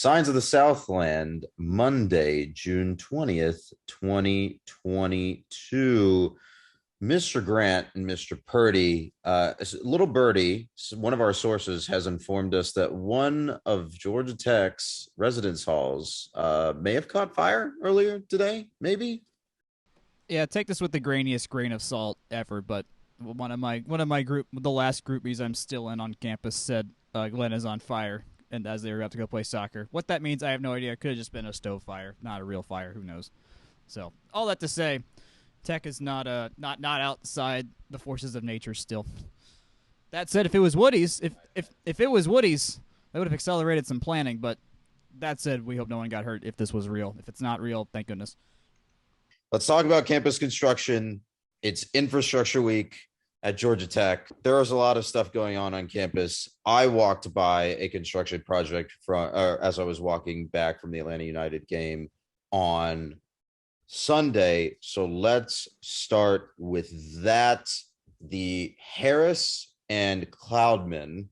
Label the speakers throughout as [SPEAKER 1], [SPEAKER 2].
[SPEAKER 1] Signs of the Southland, Monday, June 20th, 2022. Mr. Grant and Mr. Purdy, little birdie, one of our sources has informed us that one of Georgia Tech's residence halls may have caught fire earlier today, maybe.
[SPEAKER 2] Yeah, take this with the grainiest grain of salt ever. But one of my group, the last groupies I'm still in on campus, said Glenn is on fire, and as they were about to go play soccer. What that means, I have no idea. It could have just been a stove fire, not a real fire. Who knows? So all that to say, Tech is not outside the forces of nature still. That said, if it was Woody's, if it was Woody's, they would have accelerated some planning. But that said, we hope no one got hurt if this was real. If it's not real, thank goodness.
[SPEAKER 1] Let's talk about campus construction. It's infrastructure week at Georgia Tech. There was a lot of stuff going on campus. I walked by a construction project as I was walking back from the Atlanta United game on Sunday. So let's start with that. The Harris and Cloudman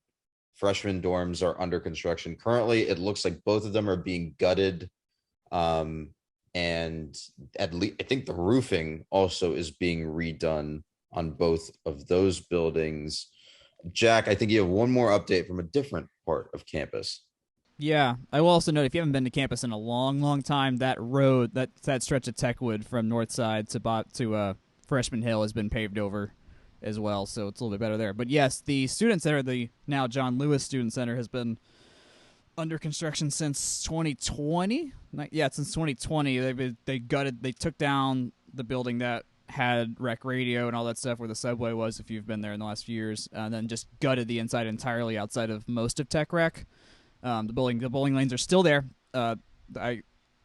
[SPEAKER 1] freshman dorms are under construction. Currently, it looks like both of them are being gutted. And at least I think the roofing also is being redone on both of those buildings. Jack, I think you have one more update from a different part of campus.
[SPEAKER 2] Yeah, I will also note if you haven't been to campus in a long, long time, that road, that stretch of Techwood from North Side to Freshman Hill has been paved over as well, so it's a little bit better there. But yes, the Student Center, the now John Lewis Student Center, has been under construction since 2020. Yeah, since 2020. They took down the building that had rec radio and all that stuff where the subway was, if you've been there in the last few years, and then just gutted the inside entirely outside of most of Tech Rec. The bowling lanes are still there. I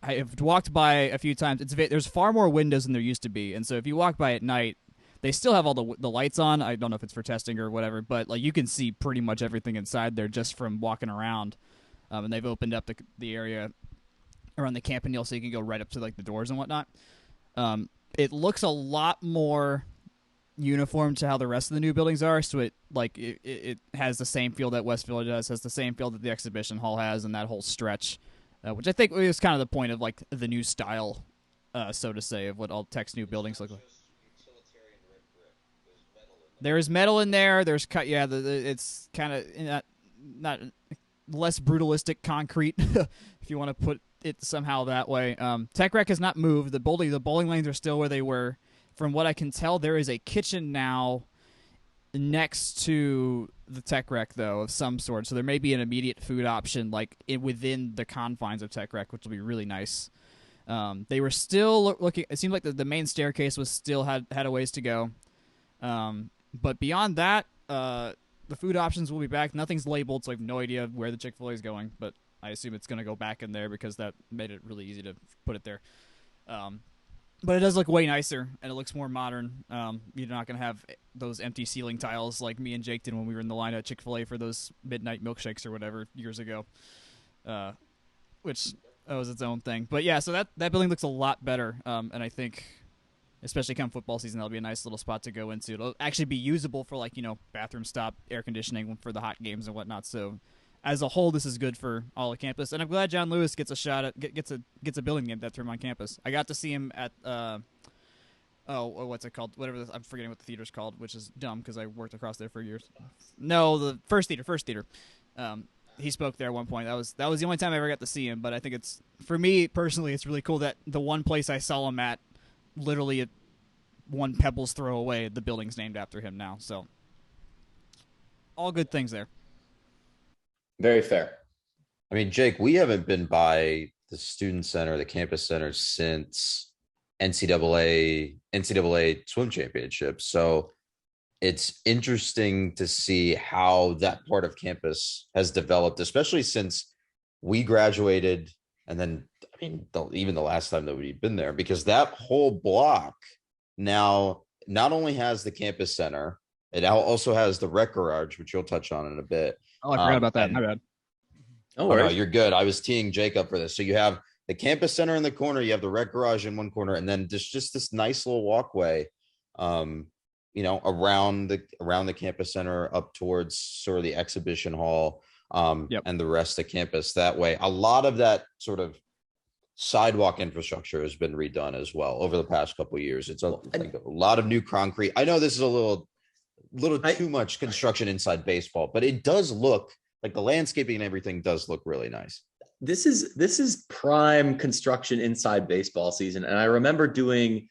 [SPEAKER 2] have walked by a few times. There's far more windows than there used to be, and so if you walk by at night, they still have all the lights on. I don't know if it's for testing or whatever, but like you can see pretty much everything inside there just from walking around. And they've opened up the area around the campanile so you can go right up to like the doors and whatnot. It looks a lot more uniform to how the rest of the new buildings are, so it has the same feel that West Village has the same feel that the exhibition hall has, and that whole stretch, which I think is kind of the point of like the new style, so to say, of what all Tech's new buildings look like. There is metal in there. There's cut. Yeah, it's kind of not less brutalistic concrete, if you want to put it somehow that way. Tech Rec has not moved. The bowling lanes are still where they were. From what I can tell, there is a kitchen now next to the Tech Rec, though, of some sort. So there may be an immediate food option within the confines of Tech Rec, which will be really nice. They were still looking. It seemed like the main staircase was still had a ways to go. But beyond that, the food options will be back. Nothing's labeled, so I have no idea where the Chick-fil-A is going, but I assume it's going to go back in there because that made it really easy to put it there. But it does look way nicer, and it looks more modern. You're not going to have those empty ceiling tiles like me and Jake did when we were in the line at Chick-fil-A for those midnight milkshakes or whatever years ago, which was its own thing. But yeah, so that building looks a lot better, and I think especially come football season, that'll be a nice little spot to go into. It'll actually be usable for bathroom stop, air conditioning for the hot games and whatnot. So as a whole, this is good for all of campus, and I'm glad John Lewis gets a shot at gets a building game that term on campus. I got to see him at what's it called? Whatever I'm forgetting what the theater's called, which is dumb because I worked across there for years. No, the First Theater. He spoke there at one point. That was the only time I ever got to see him. But I think it's, for me personally, it's really cool that the one place I saw him at, literally at one pebble's throw away, the building's named after him now. So all good things there.
[SPEAKER 3] Very fair.
[SPEAKER 1] I mean, Jake, we haven't been by the student center, the campus center, since NCAA swim championship. So it's interesting to see how that part of campus has developed, especially since we graduated. And then, I mean, even the last time that we've been there, because that whole block now not only has the campus center, it also has the rec garage, which you'll touch on in a bit.
[SPEAKER 2] Oh, I forgot about that. My bad.
[SPEAKER 1] Oh, no, you're good. I was teeing Jake up for this. So you have the campus center in the corner, you have the rec garage in one corner, and then just this nice little walkway, around the campus center up towards sort of the exhibition hall. and the rest of campus that way. A lot of that sort of sidewalk infrastructure has been redone as well over the past couple of years. It's like a lot of new concrete. I know this is a little too much construction inside baseball, but it does look like the landscaping and everything does look really nice.
[SPEAKER 3] This is prime construction inside baseball season. And I remember doing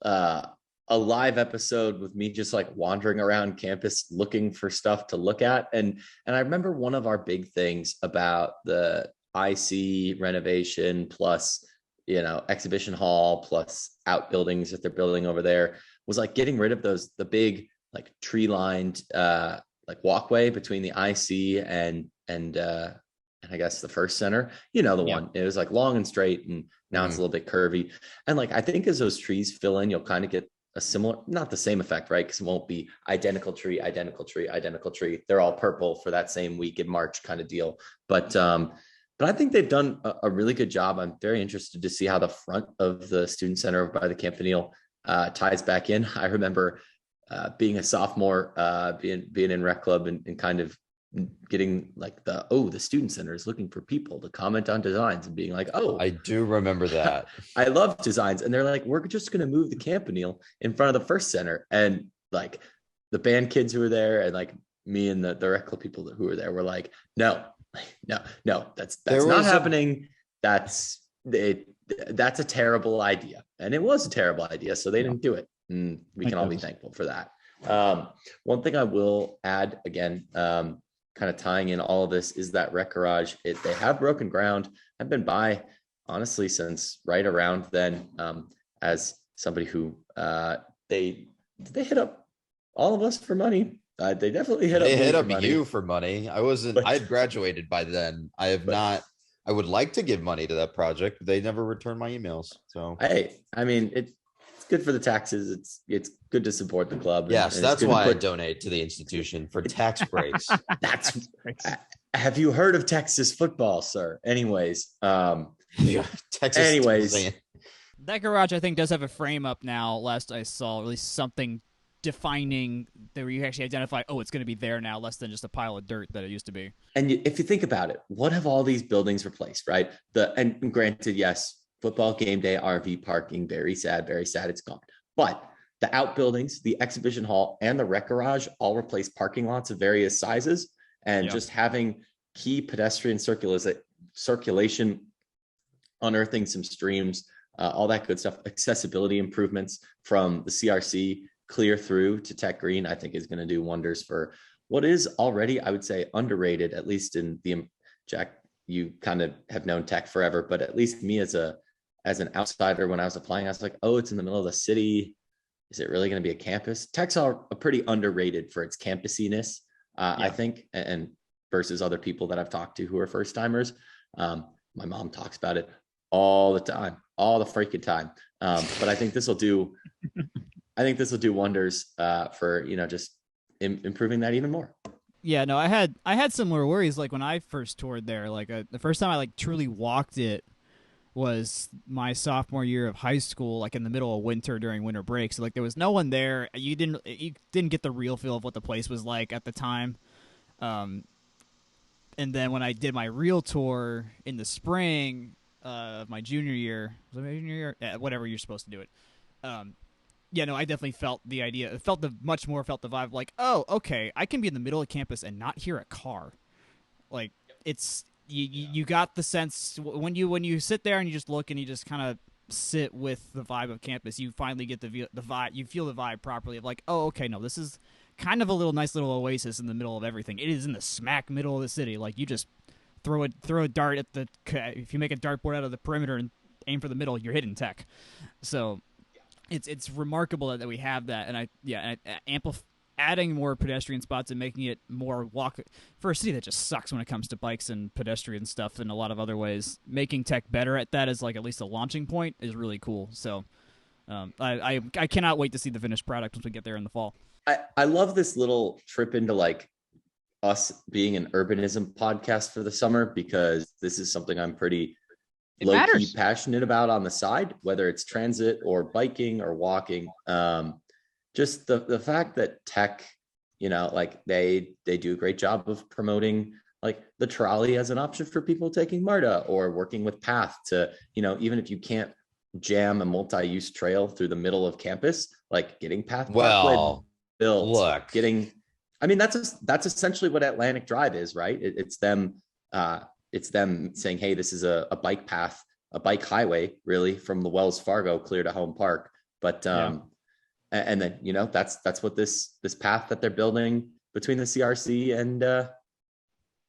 [SPEAKER 3] a live episode with me just like wandering around campus looking for stuff to look at. And I remember one of our big things about the IC renovation plus, exhibition hall plus outbuildings that they're building over there was like getting rid of the big like tree lined like walkway between the IC and I guess the first center, one, it was like long and straight, and now it's a little bit curvy. And like, I think as those trees fill in, you'll kind of get a similar, not the same effect, right? Because it won't be identical tree. They're all purple for that same week in March kind of deal. But I think they've done a really good job. I'm very interested to see how the front of the student center by the Campanile ties back in. I remember being a sophomore, being in rec club and kind of getting like the student center is looking for people to comment on designs and being like,
[SPEAKER 1] I do remember that.
[SPEAKER 3] I love designs. And they're like, we're just going to move the Campanile in front of the first center. And like the band kids who were there and like me and the rec club people who were there were like, no, that's not happening. That's a terrible idea. And it was a terrible idea. So they didn't do it. And we can all be thankful for that. One thing I will add again, kind of tying in all of this, is that rec garage. They have broken ground. I've been by honestly since right around then, as somebody who they hit up all of us for money. They definitely hit up
[SPEAKER 1] you for money. I had graduated by then. I would like to give money to that project, but they never returned my emails. So
[SPEAKER 3] hey, I mean, it's good for the taxes. It's good to support the club.
[SPEAKER 1] Yes, that's why I donate to the institution for tax breaks.
[SPEAKER 3] Have you heard of Texas football, sir? Anyways,
[SPEAKER 1] Texas.
[SPEAKER 3] Anyways,
[SPEAKER 2] that garage I think does have a frame up now. Last I saw, or at least something defining that where you actually identify, it's going to be there now, less than just a pile of dirt that it used to be.
[SPEAKER 3] And if you think about it, what have all these buildings replaced, right? And granted, yes, football game day, RV parking, very sad, it's gone. But the outbuildings, the exhibition hall, and the rec garage all replace parking lots of various sizes. And just having key pedestrian circulation, unearthing some streams, all that good stuff, accessibility improvements from the CRC clear through to Tech Green, I think is going to do wonders for what is already, I would say, underrated, at least in the Jack, you kind of have known Tech forever, but at least me as an outsider, when I was applying, I was like, it's in the middle of the city. Is it really going to be a campus? Tech's a pretty underrated for its campusiness, I think, and versus other people that I've talked to who are first timers. My mom talks about it all the time, all the freaking time. But I think this will do wonders for, just improving that even more.
[SPEAKER 2] Yeah, no, I had similar worries. Like when I first toured there, like the first time I like truly walked it was my sophomore year of high school, like in the middle of winter during winter break. So like there was no one there. You didn't get the real feel of what the place was like at the time. And then when I did my real tour in the spring of my junior year, was it my junior year? Whatever you're supposed to do it. I definitely felt the idea. Felt the vibe. Like, okay, I can be in the middle of campus and not hear a car. Like it's. You got the sense when you sit there and you just look and you just kind of sit with the vibe of campus, you finally get the vibe. You feel the vibe properly of like, okay, no, this is kind of a nice little oasis in the middle of everything. It is in the smack middle of the city. Like you just throw a dart at if you make a dartboard out of the perimeter and aim for the middle, you're hitting Tech. So it's remarkable that we have that, and adding more pedestrian spots and making it more walk for a city that just sucks when it comes to bikes and pedestrian stuff in a lot of other ways. Making Tech better at that as like at least a launching point is really cool. So I cannot wait to see the finished product once we get there in the fall.
[SPEAKER 3] I love this little trip into like us being an urbanism podcast for the summer, because this is something I'm pretty low-key passionate about on the side, whether it's transit or biking or walking. Just the fact that Tech, like they do a great job of promoting like the trolley as an option for people taking MARTA, or working with Path to, even if you can't jam a multi-use trail through the middle of campus, like getting Path Parkway built,
[SPEAKER 1] look,
[SPEAKER 3] I mean, that's essentially what Atlantic Drive is, right? It's them saying, hey, this is a bike path, a bike highway, really, from the Wells Fargo clear to Home Park. But and then that's what this path that they're building between the CRC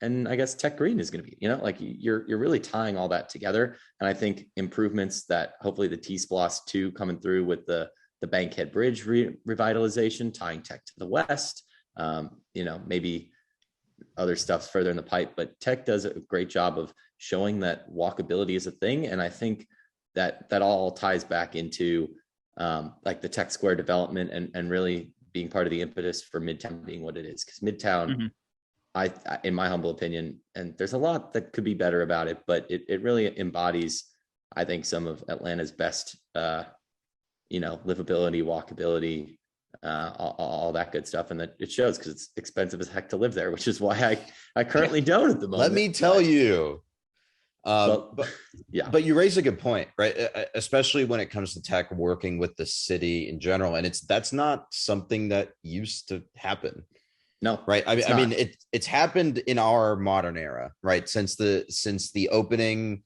[SPEAKER 3] and I guess Tech Green is going to be. Like you're really tying all that together. And I think improvements that hopefully the T-Splosh 2 coming through with the Bankhead Bridge revitalization, tying Tech to the west. Maybe other stuff's further in the pipe, but Tech does a great job of showing that walkability is a thing. And I think that all ties back into like the Tech Square development and really being part of the impetus for Midtown being what it is. Because Midtown, I, in my humble opinion, and there's a lot that could be better about it, but it really embodies, I think, some of Atlanta's best, livability, walkability, all that good stuff. And that it shows, because it's expensive as heck to live there, which is why I currently don't at the moment.
[SPEAKER 1] Let me tell you. But you raise a good point, right? Especially when it comes to Tech working with the city in general. And that's not something that used to happen.
[SPEAKER 3] No,
[SPEAKER 1] right. I mean, it's happened in our modern era, right? Since the opening,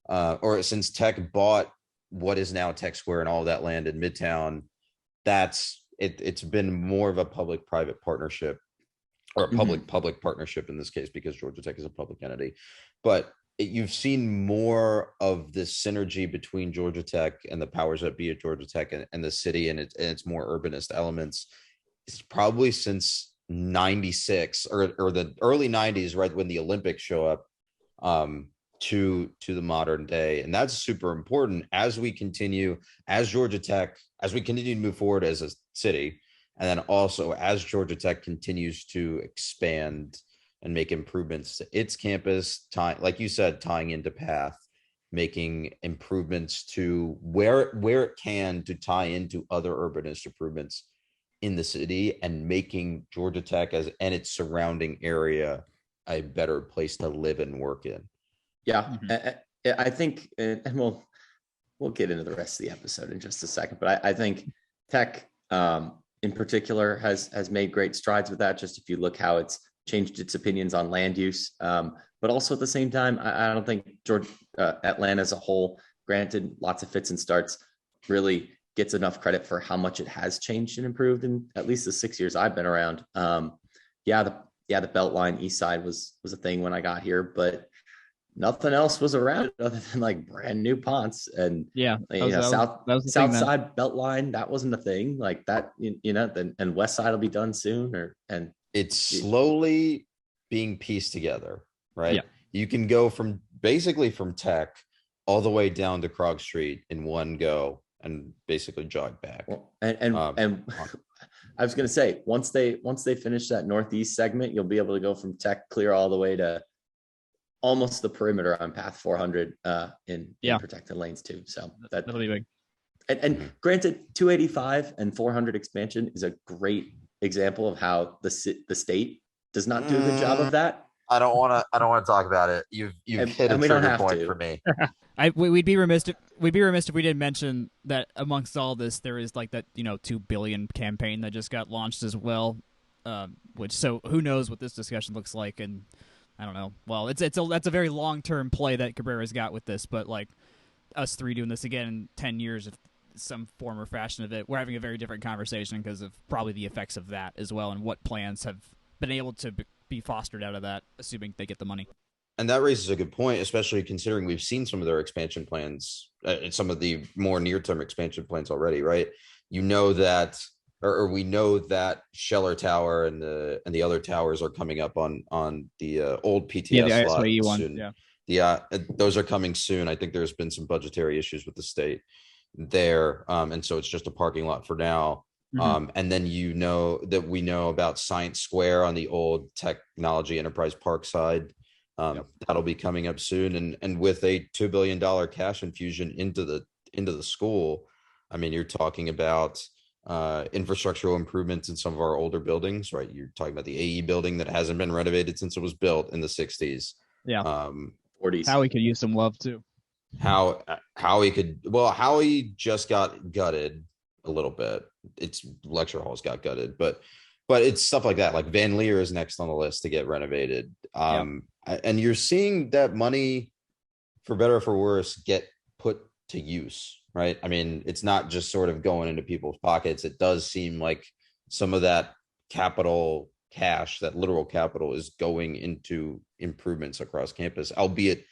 [SPEAKER 1] or since Tech bought what is now Tech Square and all of that land in Midtown, it's been more of a public-private partnership, or a public-public partnership in this case, because Georgia Tech is a public entity. But you've seen more of this synergy between Georgia Tech and the powers that be at Georgia Tech and the city and its more urbanist elements. It's probably since 96 or the early 90s, right when the Olympics show up, to the modern day. And that's super important as we continue to move forward as a city, and then also as Georgia Tech continues to expand and make improvements to its campus, like you said, tying into Path, making improvements to where it can to tie into other urbanist improvements in the city, and making Georgia Tech and its surrounding area a better place to live and work in.
[SPEAKER 3] Yeah, I think, and we'll get into the rest of the episode in just a second, but I think Tech in particular has made great strides with that. Just if you look how it's changed its opinions on land use, but also at the same time, I don't think Atlanta as a whole, granted lots of fits and starts, really gets enough credit for how much it has changed and improved in at least the 6 years I've been around. The Beltline East Side was a thing when I got here, but nothing else was around it other than like brand new ponts and South Side Beltline. That wasn't a thing like that, and West Side will be done soon, and
[SPEAKER 1] it's slowly being pieced together, right?
[SPEAKER 2] Yeah.
[SPEAKER 1] You can go from Tech all the way down to Krog Street in one go and basically jog back.
[SPEAKER 3] Well, and I was going to say, once they finish that Northeast segment, you'll be able to go from Tech clear all the way to almost the perimeter on Path 400 in protected lanes too. So that'll
[SPEAKER 2] be big.
[SPEAKER 3] And granted, 285 and 400 expansion is a great example of how the state does not do a good job of that.
[SPEAKER 1] I don't want to talk about it. You've hit a trigger point for me.
[SPEAKER 2] We'd be remiss if we didn't mention that amongst all this, there is like that $2 billion campaign that just got launched as well. So who knows what this discussion looks like, and I don't know. Well, that's a very long-term play that Cabrera's got with this, but like us three doing this again in 10 years, if some form or fashion of it, we're having a very different conversation because of probably the effects of that as well, and what plans have been able to be fostered out of that, assuming they get the money.
[SPEAKER 1] And that raises a good point, especially considering we've seen some of their expansion plans, some of the more near-term expansion plans already, right? We know that Scheller Tower and the other towers are coming up on the old PTS lot soon. Those are coming soon. I think there's been some budgetary issues with the state there, and so it's just a parking lot for now. And then we know about Science Square on the old Technology Enterprise Park side. That'll be coming up soon, and with a $2 billion cash infusion into the school, I mean, you're talking about infrastructural improvements in some of our older buildings, right? You're talking about the AE building that hasn't been renovated since it was built in the 60s.
[SPEAKER 2] Yeah.
[SPEAKER 3] 40s.
[SPEAKER 2] Howie could use some love too.
[SPEAKER 1] Howie just got gutted a little bit. Its lecture halls got gutted, but it's stuff like that. Like Van Leer is next on the list to get renovated. And you're seeing that money, for better or for worse, get put to use, right? I mean, it's not just sort of going into people's pockets. It does seem like some of that capital cash, that literal capital, is going into improvements across campus, albeit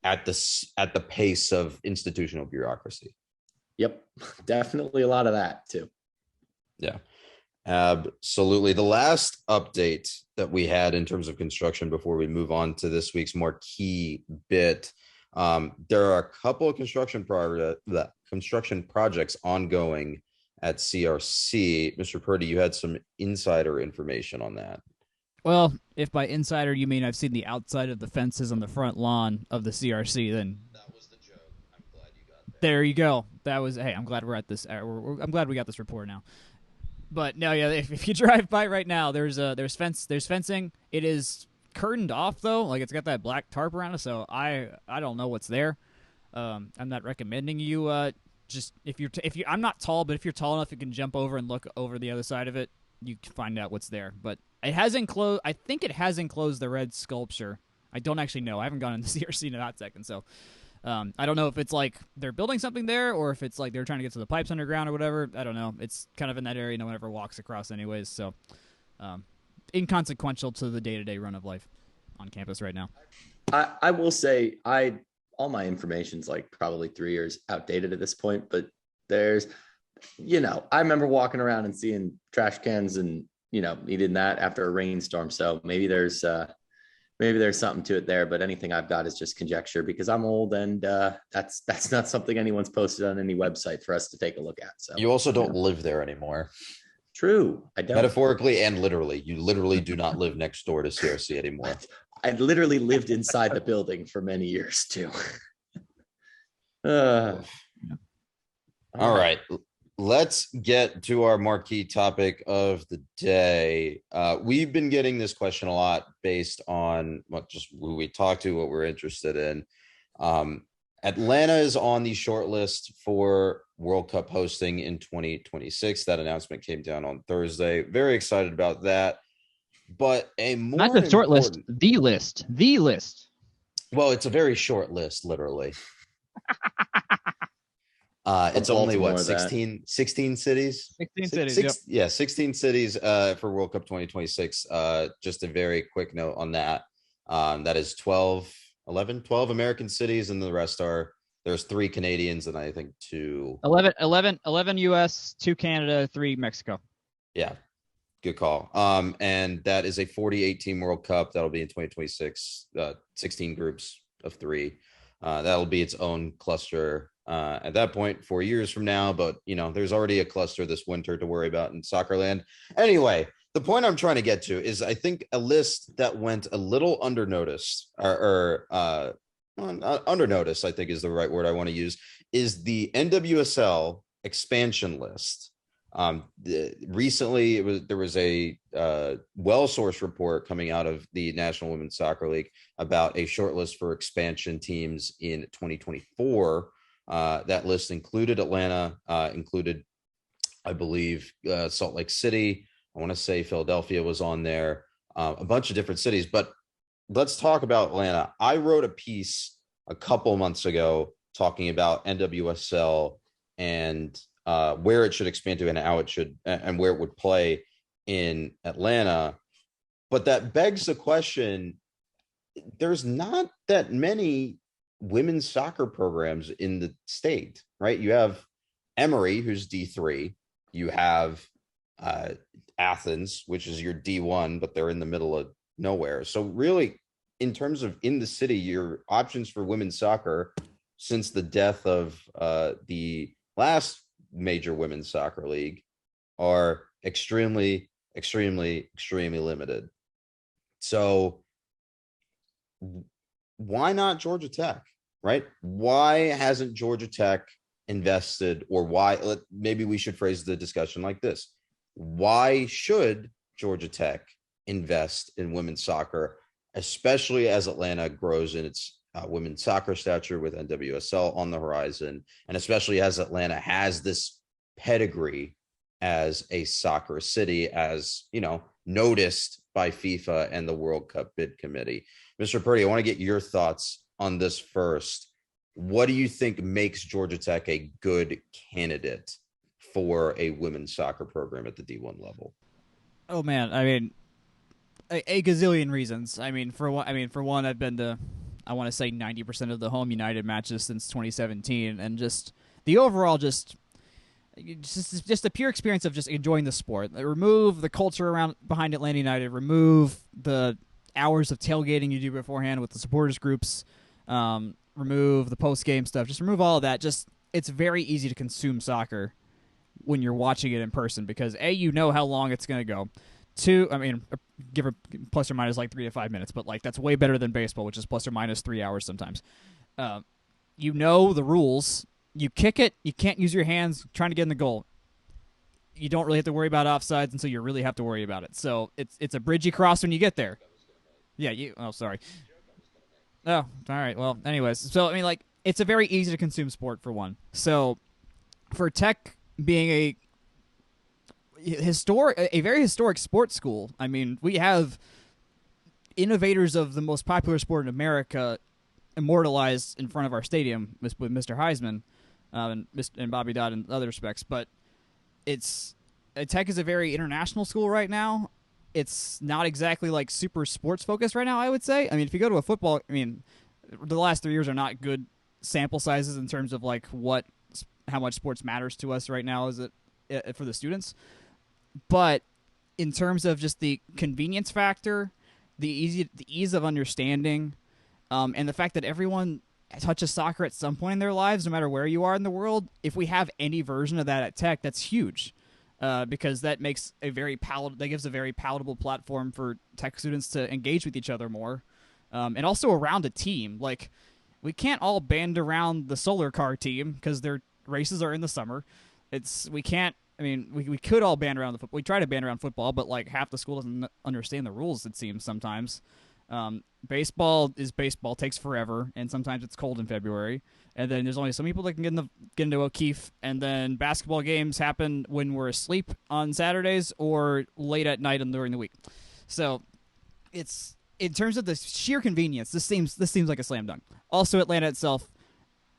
[SPEAKER 1] at the pace of institutional bureaucracy.
[SPEAKER 3] Yep, definitely a lot of that too.
[SPEAKER 1] Yeah, absolutely. The last update that we had in terms of construction before we move on to this week's more key bit, there are a couple of construction projects ongoing at CRC. Mr. Purdy, you had some insider information on that.
[SPEAKER 2] Well, if by insider you mean I've seen the outside of the fences on the front lawn of the CRC, then
[SPEAKER 1] That was the joke. I'm glad you got
[SPEAKER 2] there you go. That was, hey, I'm glad we're at this. I'm glad we got this report now. But no, yeah, if you drive by right now, there's fencing. It is curtained off though, like it's got that black tarp around it. So I don't know what's there. I'm not recommending you just if you I'm not tall, but if you're tall enough, you can jump over and look over the other side of it. You can find out what's there. But it has enclosed. I think it has enclosed the red sculpture. I don't actually know. I haven't gone into CRC in a hot second, so I don't know if it's like they're building something there or if it's like they're trying to get to the pipes underground or whatever. I don't know. It's kind of in that area no one ever walks across anyways, so inconsequential to the day-to-day run of life on campus right now.
[SPEAKER 3] I will say all my information's like probably 3 years outdated at this point, but there's, I remember walking around and seeing trash cans and, eating that after a rainstorm. So maybe there's something to it there, but anything I've got is just conjecture because I'm old and that's not something anyone's posted on any website for us to take a look at. So
[SPEAKER 1] You also don't live there anymore.
[SPEAKER 3] True. I don't.
[SPEAKER 1] Metaphorically and literally. You literally do not live next door to CRC anymore.
[SPEAKER 3] I literally lived inside the building for many years too.
[SPEAKER 1] All right. Let's get to our marquee topic of the day. We've been getting this question a lot based on just who we talk to, what we're interested in. Atlanta is on the short list for World Cup hosting in 2026. That announcement came down on Thursday. Very excited about that. But
[SPEAKER 2] not the short list, the list.
[SPEAKER 1] Well, it's a very short list, literally. It's only what 16 cities.
[SPEAKER 2] 16 cities.
[SPEAKER 1] Yeah, 16 cities for World Cup 2026. Just a very quick note on that. That is 12 American cities, and the rest there's 3 Canadians and I think 2
[SPEAKER 2] 11 US, 2 Canada, 3 Mexico.
[SPEAKER 1] Yeah. Good call. And that is a 48 team World Cup. That'll be in 2026, 16 groups of 3. That'll be its own cluster at that point 4 years from now. But, there's already a cluster this winter to worry about in Soccerland. Anyway, the point I'm trying to get to is I think a list that went a little undernoticed or undernoticed, I think is the right word I want to use, is the NWSL expansion list. Recently there was a well-sourced report coming out of the National Women's Soccer League about a short list for expansion teams in 2024. That list included Atlanta, included, I believe, Salt Lake City. I want to say Philadelphia was on there, a bunch of different cities. But let's talk about Atlanta. I wrote a piece a couple months ago talking about NWSL and where it should expand to and how it should and where it would play in Atlanta. But that begs the question, there's not that many women's soccer programs in the state, right? You have Emory, who's D3. You have Athens, which is your D1, but they're in the middle of nowhere. So really, in terms of in the city, your options for women's soccer since the death of the last major women's soccer league are extremely limited. So why not Georgia Tech, right? Why hasn't Georgia Tech invested, or why, maybe we should phrase the discussion like this. Why should Georgia Tech invest in women's soccer, especially as Atlanta grows in its women's soccer stature with NWSL on the horizon, and especially as Atlanta has this pedigree as a soccer city, as noticed by FIFA and the World Cup bid committee. Mr. Purdy, I want to get your thoughts on this first. What do you think makes Georgia Tech a good candidate for a women's soccer program at the D1 level?
[SPEAKER 2] Oh man, I mean, a gazillion reasons. For one, I've been to, I want to say 90% of the home United matches since 2017, and just the overall just the pure experience of just enjoying the sport. Remove the culture around behind Atlanta United. Remove the hours of tailgating you do beforehand with the supporters groups. Remove the post game stuff. Just remove all of that. Just it's very easy to consume soccer when you're watching it in person because you know how long it's going to go. Two, give or plus or minus like 3 to 5 minutes, but like that's way better than baseball, which is plus or minus 3 hours sometimes. You know the rules. You kick it, you can't use your hands trying to get in the goal. You don't really have to worry about offsides until you really have to worry about it. So it's a bridge you cross when you get there. Yeah, sorry. Oh, all right. Well, anyways, so it's a very easy to consume sport for one. So for Tech being a very historic sports school, we have innovators of the most popular sport in America immortalized in front of our stadium with Mr. Heisman. And Bobby Dodd in other respects, but Tech is a very international school right now. It's not exactly like super sports focused right now, I would say. If you go to a football, the last 3 years are not good sample sizes in terms of like how much sports matters to us right now, is it for the students? But in terms of just the convenience factor, the ease of understanding, and the fact that everyone touches soccer at some point in their lives, no matter where you are in the world. If we have any version of that at Tech, that's huge, because that makes gives a very palatable platform for Tech students to engage with each other more, and also around a team. Like we can't all band around the solar car team because their races are in the summer. We can't. We could all band around the football. We try to band around football, but like half the school doesn't understand the rules. It seems sometimes. Baseball is baseball, takes forever, and sometimes it's cold in February. And then there's only some people that can get into O'Keefe. And then basketball games happen when we're asleep on Saturdays or late at night and during the week. So it's in terms of the sheer convenience, this seems like a slam dunk. Also, Atlanta itself,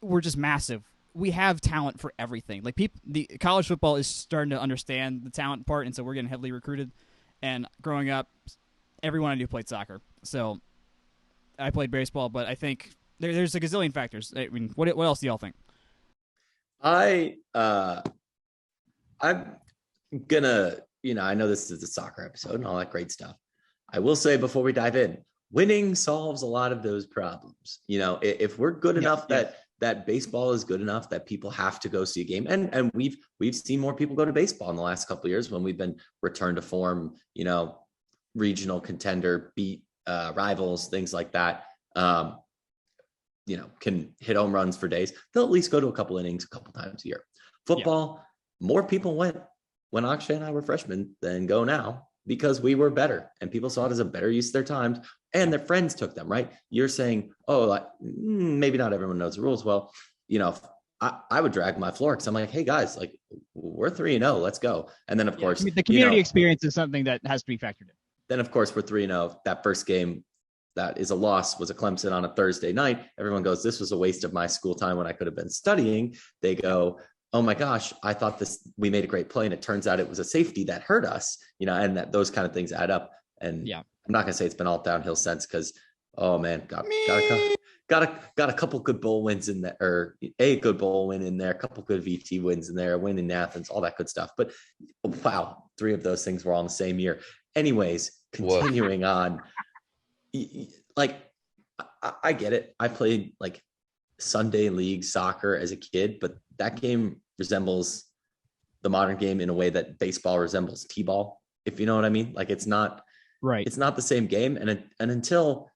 [SPEAKER 2] we're just massive. We have talent for everything. Like the college football is starting to understand the talent part, and so we're getting heavily recruited. And growing up, everyone I knew played soccer. So I played baseball, but I think there's a gazillion factors. What else do y'all think?
[SPEAKER 3] I'm gonna, I know this is a soccer episode and all that great stuff. I will say before we dive in, winning solves a lot of those problems. If we're good enough that baseball is good enough that people have to go see a game, and we've seen more people go to baseball in the last couple of years when we've been returned to form, regional contender, beat rivals, things like that, can hit home runs for days. They'll at least go to a couple innings a couple times a year. Football, more people went when Akshay and I were freshmen than go now because we were better and people saw it as a better use of their times and their friends took them, right? You're saying, maybe not everyone knows the rules. Well, I would drag my floor because I'm like, hey guys, like we're 3-0, let's go. And then of course
[SPEAKER 2] the community experience is something that has to be factored in.
[SPEAKER 3] Then, of course, we're 3-0. That first game that is a loss was a Clemson on a Thursday night. Everyone goes, this was a waste of my school time when I could have been studying. They go, oh my gosh, I thought we made a great play. And it turns out it was a safety that hurt us, and that those kind of things add up. And I'm not going to say it's been all downhill since because, oh man, got a couple good bowl wins in there, or a good bowl win in there, a couple good VT wins in there, a win in Athens, all that good stuff. But wow, 3 of those things were all in the same year. Anyways, continuing on, like I get it. I played like Sunday league soccer as a kid, but that game resembles the modern game in a way that baseball resembles t-ball, if you know what I mean. Like it's not right. It's not the same game. And until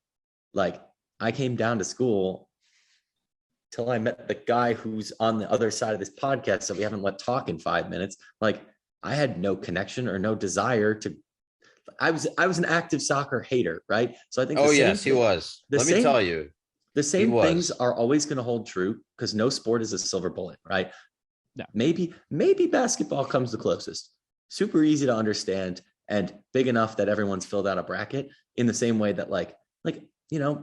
[SPEAKER 3] like I came down to school, till I met the guy who's on the other side of this podcast that we haven't let talk in 5 minutes. Like, I had no connection or no desire to. I was an active soccer hater, right? So I think.
[SPEAKER 1] Oh yes, he was. Let me tell you,
[SPEAKER 3] the same
[SPEAKER 1] was.
[SPEAKER 3] things are always going to hold true because no sport is a silver bullet, right?
[SPEAKER 2] No.
[SPEAKER 3] Maybe basketball comes the closest. Super easy to understand and big enough that everyone's filled out a bracket, in the same way that like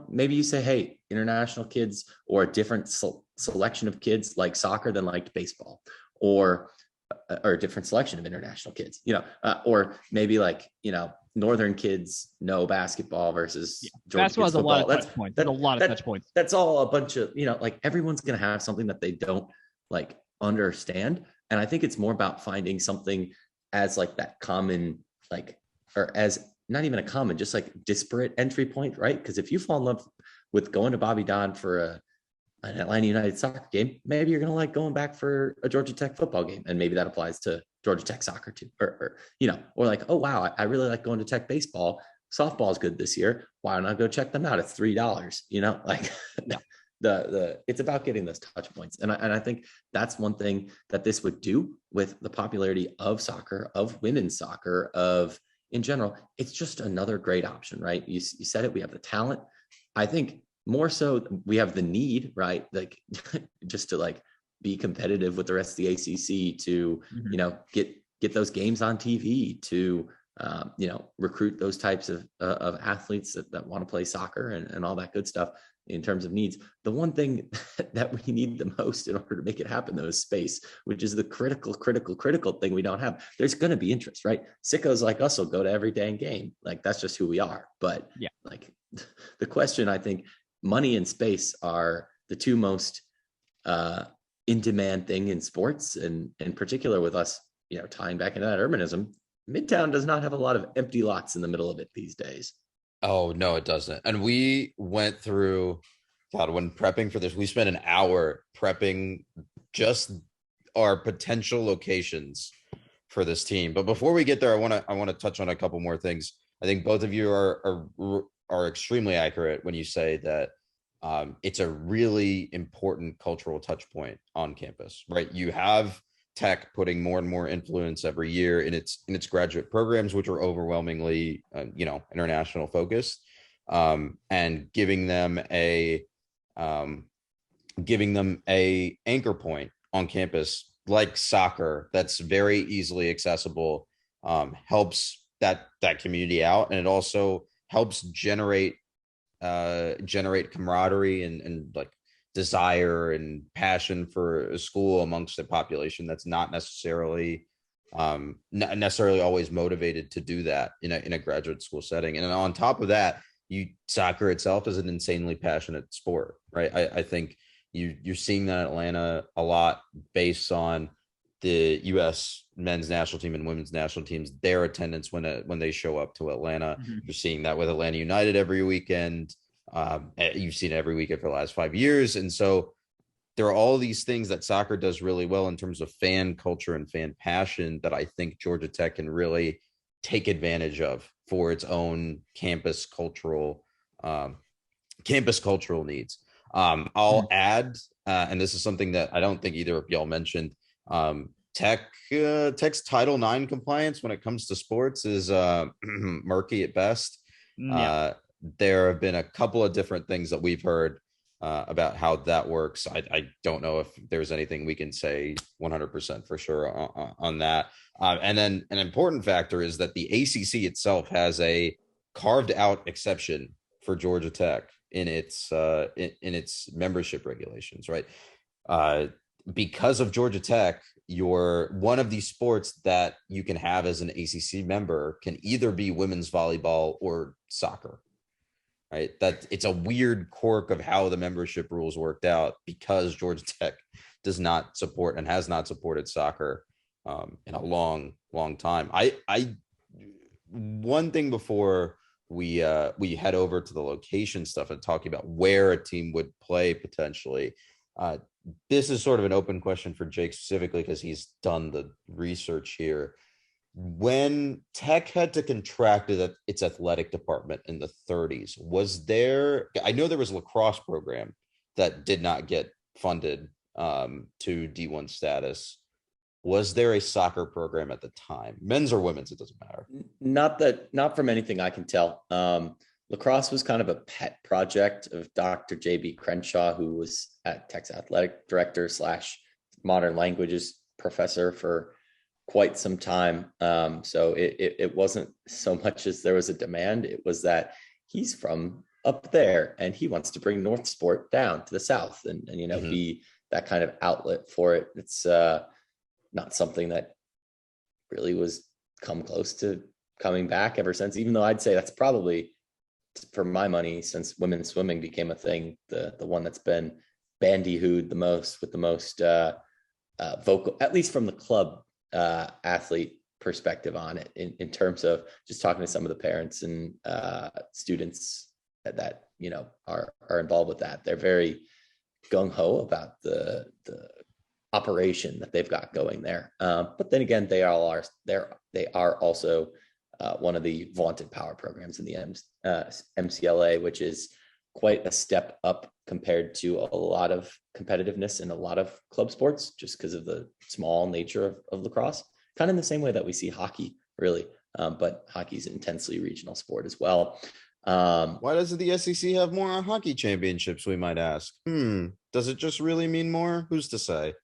[SPEAKER 3] maybe you say, hey, international kids or a different selection of kids like soccer than liked baseball, or a different selection of international kids, or maybe northern kids know basketball versus Georgia kids football.
[SPEAKER 2] A lot of touch points. That's a lot of touch points.
[SPEAKER 3] That's all a bunch of, everyone's going to have something that they don't understand. And I think it's more about finding something as that common, or as not even a common, just disparate entry point, right? Because if you fall in love with going to Bobby Don for an Atlanta United soccer game, maybe you're going to like going back for a Georgia Tech football game. And maybe that applies to Georgia Tech soccer too. Or oh, wow, I really like going to Tech baseball. Softball is good this year. Why don't I go check them out? It's $3, the it's about getting those touch points. And I think that's one thing that this would do with the popularity of soccer, of women's soccer, of in general. It's just another great option, right? You said it, we have the talent. I think more so we have the need, right? Just to be competitive with the rest of the ACC, to, get those games on TV, to, recruit those types of athletes that want to play soccer and all that good stuff. In terms of needs, the one thing that we need the most in order to make it happen, though, is space, which is the critical thing we don't have. There's going to be interest, right? Sickos like us will go to every dang game. That's just who we are. But
[SPEAKER 2] yeah,
[SPEAKER 3] the question, I think, money and space are the two most in demand thing in sports, and in particular with us, tying back into that urbanism. Midtown does not have a lot of empty lots in the middle of it these days.
[SPEAKER 1] Oh, no, it doesn't. And we went through, God, when prepping for this, we spent an hour prepping just our potential locations for this team. But before we get there, I want to touch on a couple more things. I think both of you are extremely accurate when you say that it's a really important cultural touch point on campus, right? You have Tech putting more and more influence every year in its graduate programs, which are overwhelmingly international focused, and giving them a anchor point on campus like soccer that's very easily accessible, helps that community out, and it also helps generate camaraderie and desire and passion for a school amongst a population that's not necessarily always motivated to do that in a graduate school setting. And on top of that, soccer itself is an insanely passionate sport, right? I think you're seeing that in Atlanta a lot based on the U.S. men's national team and women's national teams, their attendance when they show up to Atlanta. Mm-hmm. You're seeing that with Atlanta United every weekend. You've seen it every weekend for the last 5 years. And so there are all these things that soccer does really well in terms of fan culture and fan passion that I think Georgia Tech can really take advantage of for its own campus cultural needs. I'll add, and this is something that I don't think either of y'all mentioned, Tech's Title IX compliance when it comes to sports is murky at best. Yeah. There have been a couple of different things that we've heard about how that works. I don't know if there's anything we can say 100% for sure on that. And then an important factor is that the ACC itself has a carved out exception for Georgia Tech in its membership regulations, right? Because of Georgia Tech, one of these sports that you can have as an ACC member can either be women's volleyball or soccer. Right, that it's a weird quirk of how the membership rules worked out, because Georgia Tech does not support and has not supported soccer in a long time. One thing before we head over to the location stuff and talking about where a team would play potentially. This is sort of an open question for Jake specifically because he's done the research here. When Tech had to contract its athletic department in the 30s, I know there was a lacrosse program that did not get funded to D1 status. Was there a soccer program at the time, men's or women's? It doesn't matter.
[SPEAKER 3] Not from anything I can tell. Lacrosse was kind of a pet project of Dr. J.B. Crenshaw, who was at Tech's athletic director / modern languages professor for quite some time. So it wasn't so much as there was a demand. It was that he's from up there and he wants to bring North Sport down to the South and be that kind of outlet for it. It's not something that really was come close to coming back ever since, even though I'd say that's probably, for my money, since women's swimming became a thing, the one that's been bandy-hooed the most, with the most vocal, at least from the club athlete perspective on it, in terms of just talking to some of the parents and students that are involved with that. They're very gung-ho about the operation that they've got going there. But then again, they are also one of the vaunted power programs in the MCLA, which is quite a step up compared to a lot of competitiveness in a lot of club sports, just because of the small nature of lacrosse, kind of in the same way that we see hockey, really. But hockey's an intensely regional sport as well.
[SPEAKER 1] Why doesn't the SEC have more hockey championships, we might ask? Does it just really mean more? Who's to say?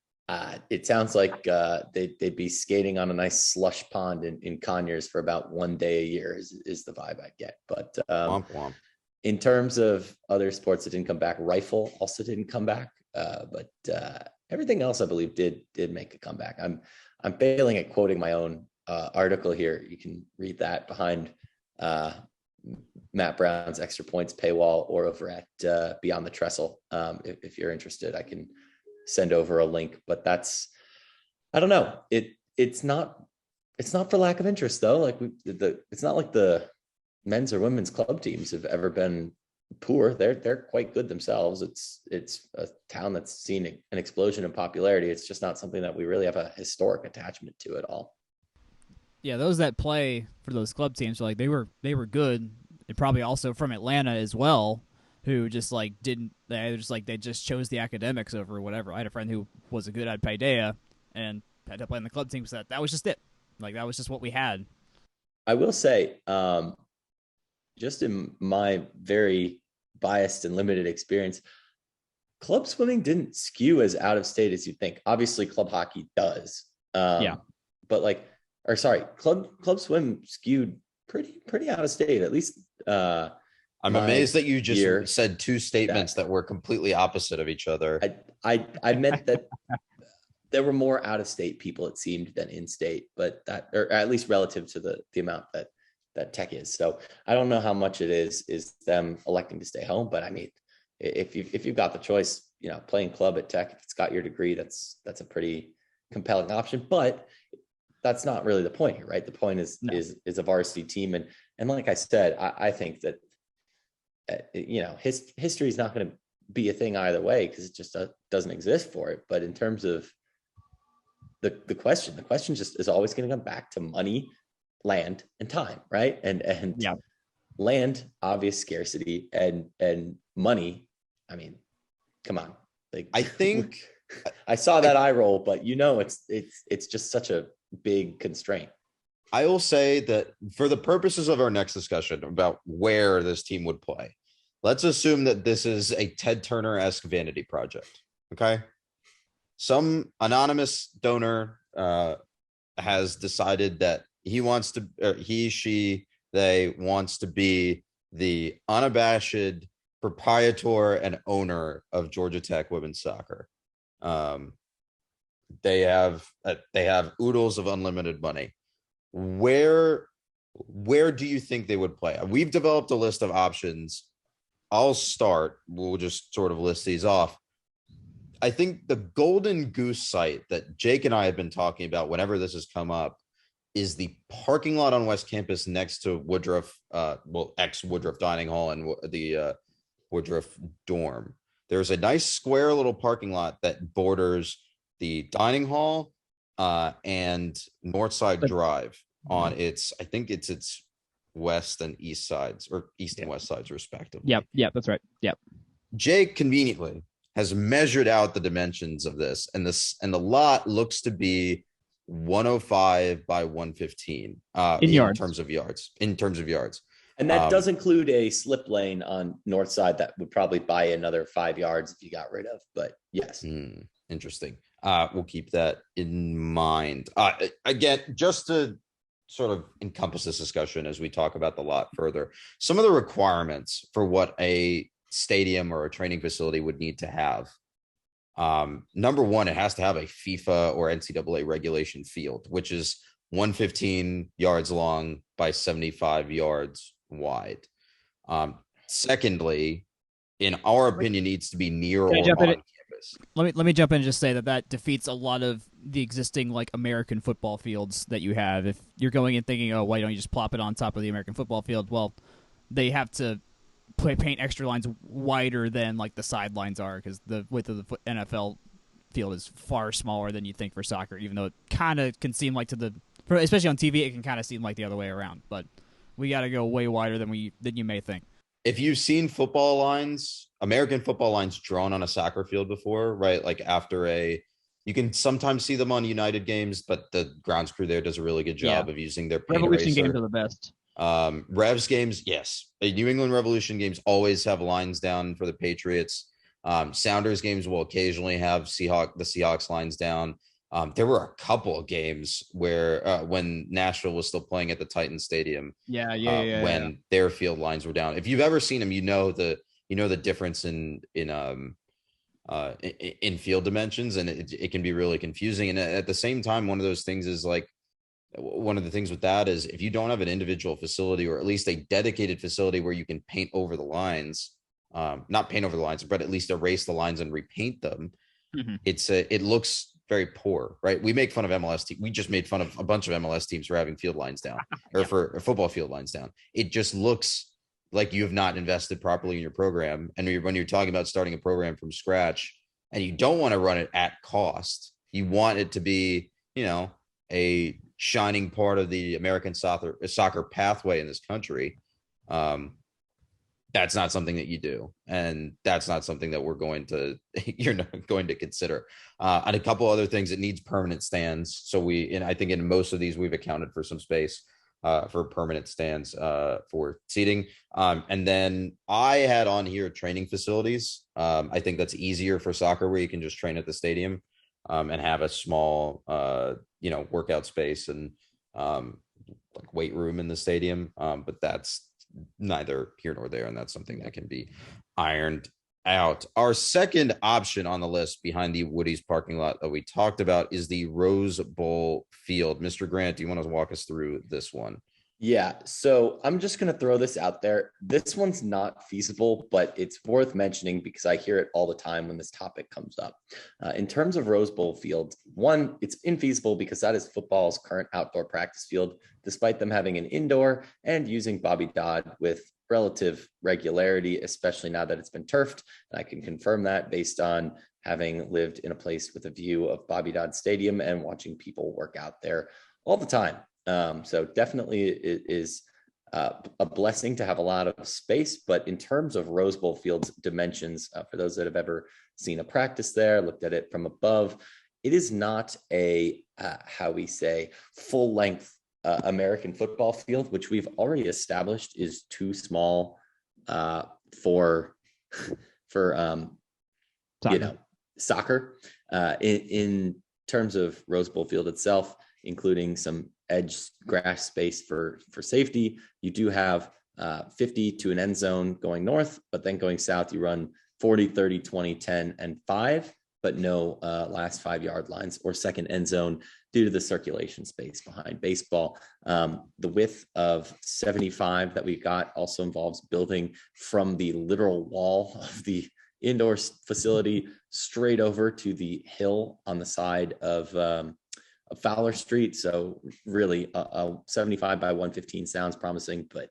[SPEAKER 3] It sounds like they'd be skating on a nice slush pond in Conyers for about one day a year is the vibe I get. But
[SPEAKER 1] womp womp.
[SPEAKER 3] In terms of other sports that didn't come back, rifle also didn't come back. But everything else, I believe, did make a comeback. I'm failing at quoting my own article here. You can read that behind Matt Brown's Extra Points paywall or over at Beyond the Trestle. If you're interested, I can send over a link. But that's, I don't know. It's not for lack of interest though. Like it's not like the men's or women's club teams have ever been poor. They're quite good themselves. It's a town that's seen an explosion in popularity. It's just not something that we really have a historic attachment to at all.
[SPEAKER 2] Yeah, those that play for those club teams are like they were good. And probably also from Atlanta as well, who just like they just chose the academics over whatever. I had a friend who was a good at Paideia and had to play in the club team, so that was just it. Like that was just what we had.
[SPEAKER 3] I will say, just in my very biased and limited experience, club swimming didn't skew as out of state as you'd think. Obviously, club hockey does. But club swim skewed pretty out of state, at least.
[SPEAKER 1] I'm amazed that you just said two statements that were completely opposite of each other.
[SPEAKER 3] I meant that there were more out of state people, it seemed, than in state, but that, or at least relative to the amount that Tech is. So I don't know how much it is them electing to stay home, but I mean, if you've got the choice, playing club at Tech, if it's got your degree, that's a pretty compelling option. But that's not really the point here, right? The point is a varsity team, and like I said, I think that history is not going to be a thing either way because it just doesn't exist for it. But in terms of the question just is always going to come back to money, land, and time, right? And land, obvious scarcity, and money. I mean, come on. Like
[SPEAKER 1] I think
[SPEAKER 3] I saw that eye roll, but it's just such a big constraint.
[SPEAKER 1] I will say that for the purposes of our next discussion about where this team would play, let's assume that this is a Ted Turner-esque vanity project. Okay. Some anonymous donor has decided that he wants to, or they wants to be the unabashed proprietor and owner of Georgia Tech women's soccer. They have oodles of unlimited money. Where do you think they would play? We've developed a list of options. I'll start. We'll just sort of list these off. I think the golden goose site that Jake and I have been talking about whenever this has come up is the parking lot on West Campus next to Woodruff, ex-Woodruff Dining Hall and the Woodruff dorm. There's a nice square little parking lot that borders the dining hall and Northside Drive on its west and east sides, or east and west sides respectively.
[SPEAKER 2] Yep, that's right. Yep.
[SPEAKER 1] Jake conveniently has measured out the dimensions of this, and the lot looks to be 105 by 115 in terms of yards.
[SPEAKER 3] And that does include a slip lane on north side that would probably buy another 5 yards if you got rid of. But yes.
[SPEAKER 1] Interesting. We'll keep that in mind. Again, just to sort of encompass this discussion as we talk about the lot further, some of the requirements for what a stadium or a training facility would need to have. Number one, it has to have a FIFA or NCAA regulation field, which is 115 yards long by 75 yards wide. Secondly, in our opinion, needs to be near or on campus.
[SPEAKER 2] Let me jump in and just say that defeats a lot of the existing like American football fields that you have. If you're going and thinking, oh, why don't you just plop it on top of the American football field? Well, they have to paint extra lines wider than like the sidelines are, because the width of the NFL field is far smaller than you think for soccer, even though it kind of can seem like especially on TV, it can kind of seem like the other way around. But we got to go way wider than you may think.
[SPEAKER 1] If you've seen football lines, American football lines drawn on a soccer field before, right? Like you can sometimes see them on United games, but the grounds crew there does a really good job of using their paint
[SPEAKER 2] Revolution
[SPEAKER 1] eraser.
[SPEAKER 2] Games are the best.
[SPEAKER 1] Revs games, yes. New England Revolution games always have lines down for the Patriots. Sounders games will occasionally have the Seahawks lines down. There were a couple of games where when Nashville was still playing at the Titan Stadium, when their field lines were down. If you've ever seen them, you know the difference in field dimensions, and it can be really confusing. And at the same time, one of the things with that is if you don't have an individual facility, or at least a dedicated facility where you can paint over the lines, not paint over the lines, but at least erase the lines and repaint them, it looks very poor, right? We make fun of MLS teams. We just made fun of a bunch of MLS teams for having field lines down, or for football field lines down. It just looks like you have not invested properly in your program. And when you're talking about starting a program from scratch, and you don't want to run it at cost, you want it to be, a shining part of the American soccer pathway in this country. That's not something that you do, and that's not something that you're not going to consider. And a couple other things, it needs permanent stands. So I think in most of these we've accounted for some space for permanent stands for seating. And then I had on here training facilities. I think that's easier for soccer, where you can just train at the stadium and have a small workout space and like weight room in the stadium. But that's neither here nor there, and that's something that can be ironed out. Our second option on the list behind the Woody's parking lot that we talked about is the Rose Bowl field. Mr. Grant, do you want to walk us through this one?
[SPEAKER 3] Yeah, so I'm just going to throw this out there. This one's not feasible, but it's worth mentioning because I hear it all the time when this topic comes up. In terms of Rose Bowl field, one, it's infeasible because that is football's current outdoor practice field, despite them having an indoor and using Bobby Dodd with relative regularity, especially now that it's been turfed. And I can confirm that based on having lived in a place with a view of Bobby Dodd Stadium and watching people work out there all the time. So definitely it is a blessing to have a lot of space, but in terms of Rose Bowl field's dimensions, for those that have ever seen a practice there, looked at it from above, it is not a, full length American football field, which we've already established is too small for soccer. In terms of Rose Bowl field itself, including some edge grass space for safety, you do have 50 to an end zone going north, but then going south, you run 40, 30, 20, 10, and 5, but no last 5-yard lines or second end zone due to the circulation space behind baseball. The width of 75 that we got also involves building from the literal wall of the indoor facility straight over to the hill on the side of Fowler Street. So really a 75 by 115 sounds promising, but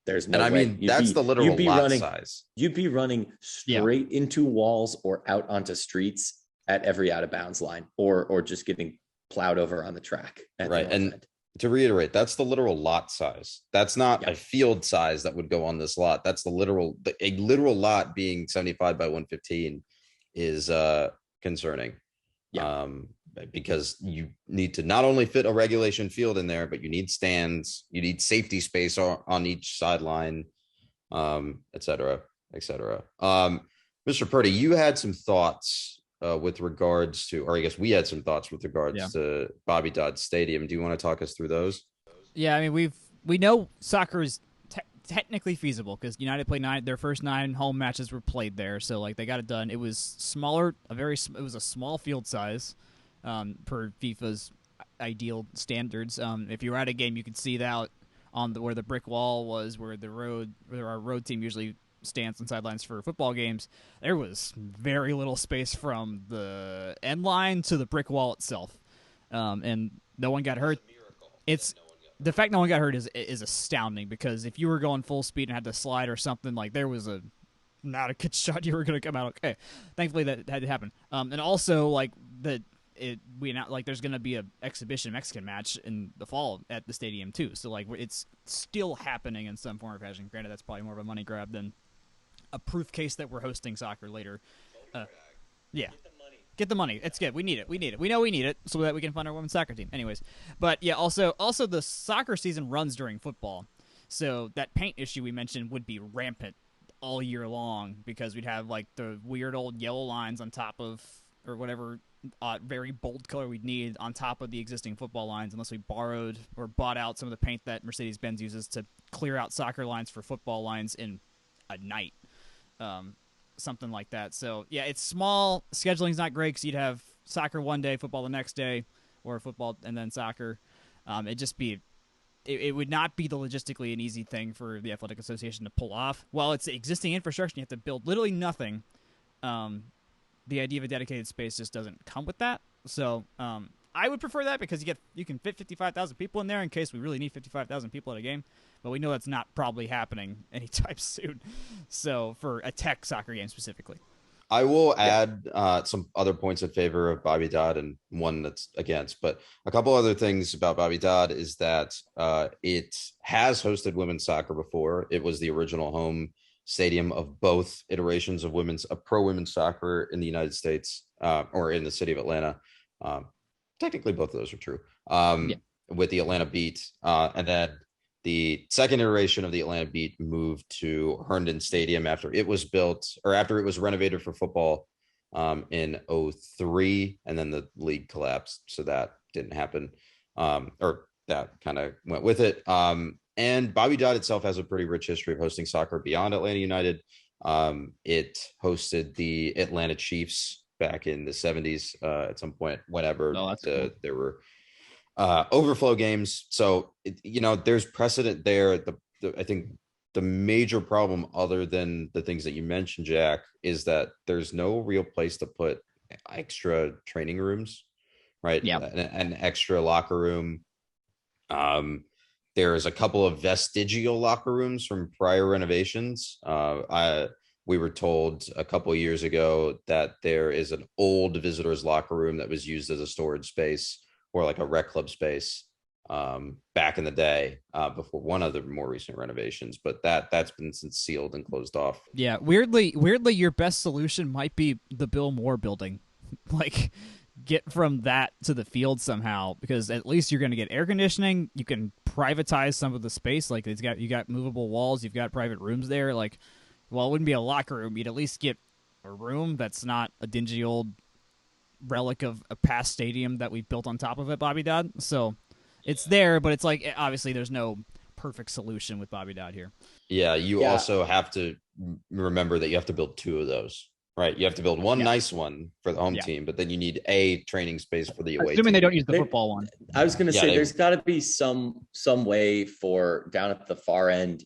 [SPEAKER 3] there's no way.
[SPEAKER 1] That's the literal lot size.
[SPEAKER 3] You'd be running straight into walls or out onto streets at every out of bounds line, or just getting plowed over on the track.
[SPEAKER 1] Right. And to reiterate, that's the literal lot size. That's not a field size that would go on this lot. That's a literal lot being 75 by 115 is concerning.
[SPEAKER 3] Yeah.
[SPEAKER 1] Because you need to not only fit a regulation field in there, but you need stands, you need safety space on each sideline, et cetera, et cetera. Mr. Purdy, you had some thoughts with regards to, or I guess we had some thoughts with regards to Bobby Dodd Stadium. Do you want to talk us through those?
[SPEAKER 2] Yeah, I mean we know soccer is technically feasible because United played their first 9 home matches were played there, so like they got it done. It was smaller, it was a small field size, per FIFA's ideal standards. If you were at a game, you could see that on where the brick wall was, where our road team usually stands on sidelines for football games. There was very little space from the end line to the brick wall itself, and no one got hurt. It's the fact no one got hurt is astounding, because if you were going full speed and had to slide or something, like there was not a good shot you were going to come out okay. Thankfully that had to happen. And also like there's going to be a exhibition Mexican match in the fall at the stadium too. So like it's still happening in some form or fashion. Granted, that's probably more of a money grab than a proof case that we're hosting soccer later. Yeah. Get the money. It's good. We need it. We know we need it so that we can fund our women's soccer team. Anyways, but yeah, also the soccer season runs during football, so that paint issue we mentioned would be rampant all year long, because we'd have like the weird old yellow lines on top of, or whatever very bold color we'd need on top of the existing football lines, unless we borrowed or bought out some of the paint that Mercedes-Benz uses to clear out soccer lines for football lines in a night. Something like that. So yeah, it's small. Scheduling's not great because you'd have soccer one day, football the next day, or football and then soccer. It would not be the logistically an easy thing for the Athletic Association to pull off. While it's existing infrastructure, you have to build literally nothing. The idea of a dedicated space just doesn't come with that. So I would prefer that, because you can fit 55,000 people in there in case we really need 55,000 people at a game. But we know that's not probably happening anytime soon. So for a tech soccer game specifically.
[SPEAKER 1] I will add some other points in favor of Bobby Dodd and one that's against. But a couple other things about Bobby Dodd is that it has hosted women's soccer before. It was the original home stadium of both iterations of pro women's soccer in the United States, or in the city of Atlanta. Technically, both of those are true. With the Atlanta Beat, and then the second iteration of the Atlanta Beat moved to Herndon Stadium after it was built, or after it was renovated for football, in 2003, and then the league collapsed, so that didn't happen, or that kind of went with it. And Bobby Dodd itself has a pretty rich history of hosting soccer beyond Atlanta United. It hosted the Atlanta Chiefs back in the 70s, at some point, whenever cool. There were overflow games. So there's precedent there. I think the major problem, other than the things that you mentioned, Jack, is that there's no real place to put extra training rooms, right?
[SPEAKER 2] Yeah.
[SPEAKER 1] An extra locker room. There's a couple of vestigial locker rooms from prior renovations. We were told a couple of years ago that there is an old visitors locker room that was used as a storage space, or like a rec club space, back in the day, before one of the more recent renovations, but that's been since sealed and closed off.
[SPEAKER 2] Yeah, weirdly, your best solution might be the Bill Moore building. Like, get from that to the field somehow, because at least you're going to get air conditioning. You can privatize some of the space. Like, you got movable walls. You've got private rooms there. Like, well, it wouldn't be a locker room. You'd at least get a room that's not a dingy old relic of a past stadium that we built on top of it, Bobby Dodd. So it's there, but it's like, obviously there's no perfect solution with Bobby Dodd here.
[SPEAKER 1] Yeah, you also have to remember that you have to build 2 of those, right? You have to build one nice one for the home team, but then you need a training space for the away
[SPEAKER 2] team. They don't use the football one.
[SPEAKER 3] I was going to say, there's got to be some way for down at the far end,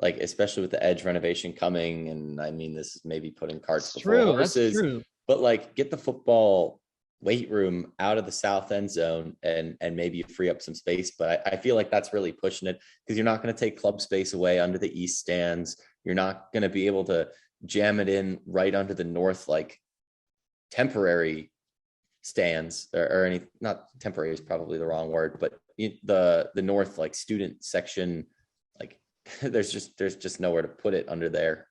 [SPEAKER 3] like especially with the edge renovation coming, and I mean, this is maybe putting carts before horses. That's true. But like, get the football weight room out of the south end zone, and maybe you free up some space. But I feel like that's really pushing it, because you're not going to take club space away under the east stands. You're not going to be able to jam it in right under the north, like temporary stands, or any, not temporary is probably the wrong word, but the north, like student section, like there's just nowhere to put it under there.